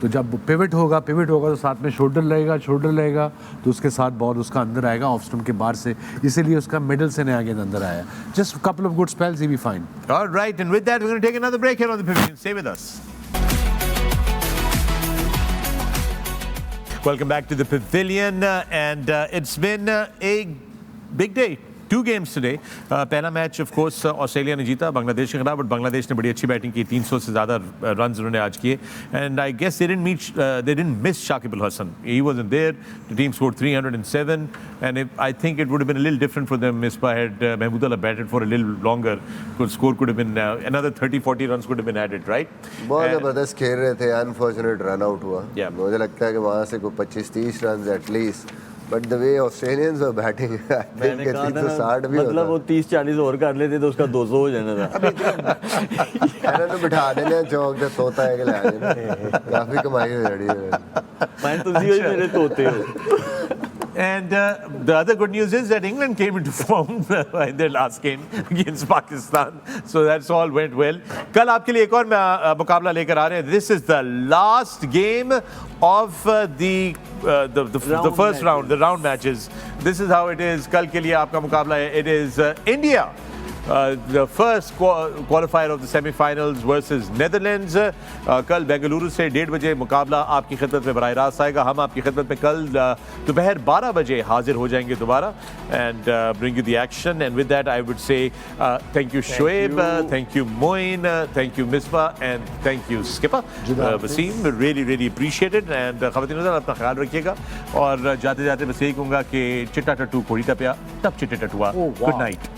तो जब पिवट होगा तो साथ में शोल्डर लगेगा तो उसके साथ बॉल उसका अंदर आएगा ऑफ स्टंप के बाहर से, इसीलिए उसका मिडल से नया गेंद अंदर आया। Just couple of good spells, he be fine. All right, and with that we're going to take another break here on the Pavilion. Stay with us. Welcome back to the Pavilion, and it's been a big day. 2 games today. पहला match of course Australia ने जीता बांग्लादेश के खिलाफ, but Bangladesh ने बड़ी अच्छी batting की, 300 से ज़्यादा रन्स उन्होंने आज किए। And I guess they didn't miss Shakib Al Hasan, he wasn't there. The team scored 307 and I think it would have been a little different for them. Misbah had Mahmoodullah batted for a little longer. Score could have been another 30-40 runs could have been added, right? बहुत ज़बरदस्त खेल रहे थे, unfortunate run out हुआ। Yeah. मुझे लगता है कि वहाँ से कोई 25-30 run at least, but the way Australians were batting मैंने कहा था 360 भी मतलब वो होता। 30-40 ओवर कर लेते तो उसका 200 हो जाना था। ਇਹਨਾਂ ਨੂੰ ਬਿਠਾ ਦੇਣਾ ਚੌਕ ਤੇ ਤੋਤਾ ਹੈ ਕਿ ਲੈ ਜਾਣਾ, ਕਾਫੀ ਕਮਾਈ ਹੋ ਜਾਣੀ ਹੈ। मैं तो जी मेरे तोते हो। And the other good news is that England came into form in their last game against Pakistan. So that's all went well. कल आपके लिए एक और मुकाबला लेकर आ रहे हैं. This is the last game of the first round, the round matches. This is how it is. कल के लिए आपका मुकाबला है. It is India. The first qualifier of the semi-finals versus Netherlands. कल बेंगलुरु से 1:30 बजे मुकाबला आपकी खिदमत में बराह रास्त आएगा. हम आपकी खिदमत में कल दोपहर 12 बजे हाजिर हो जाएंगे दोबारा and bring you the action. And with that I would say thank you Shoaib, thank you Moin, thank you Misbah and thank you Skipper Waseem. Really appreciate it. And ख़वातीन नज़र अपना ख्याल रखिएगा और जाते जाते बस यही कहूँगा कि चिट्टा टट्टू कोड़ी टपिया तब चिट्टे टटुआ. Good night.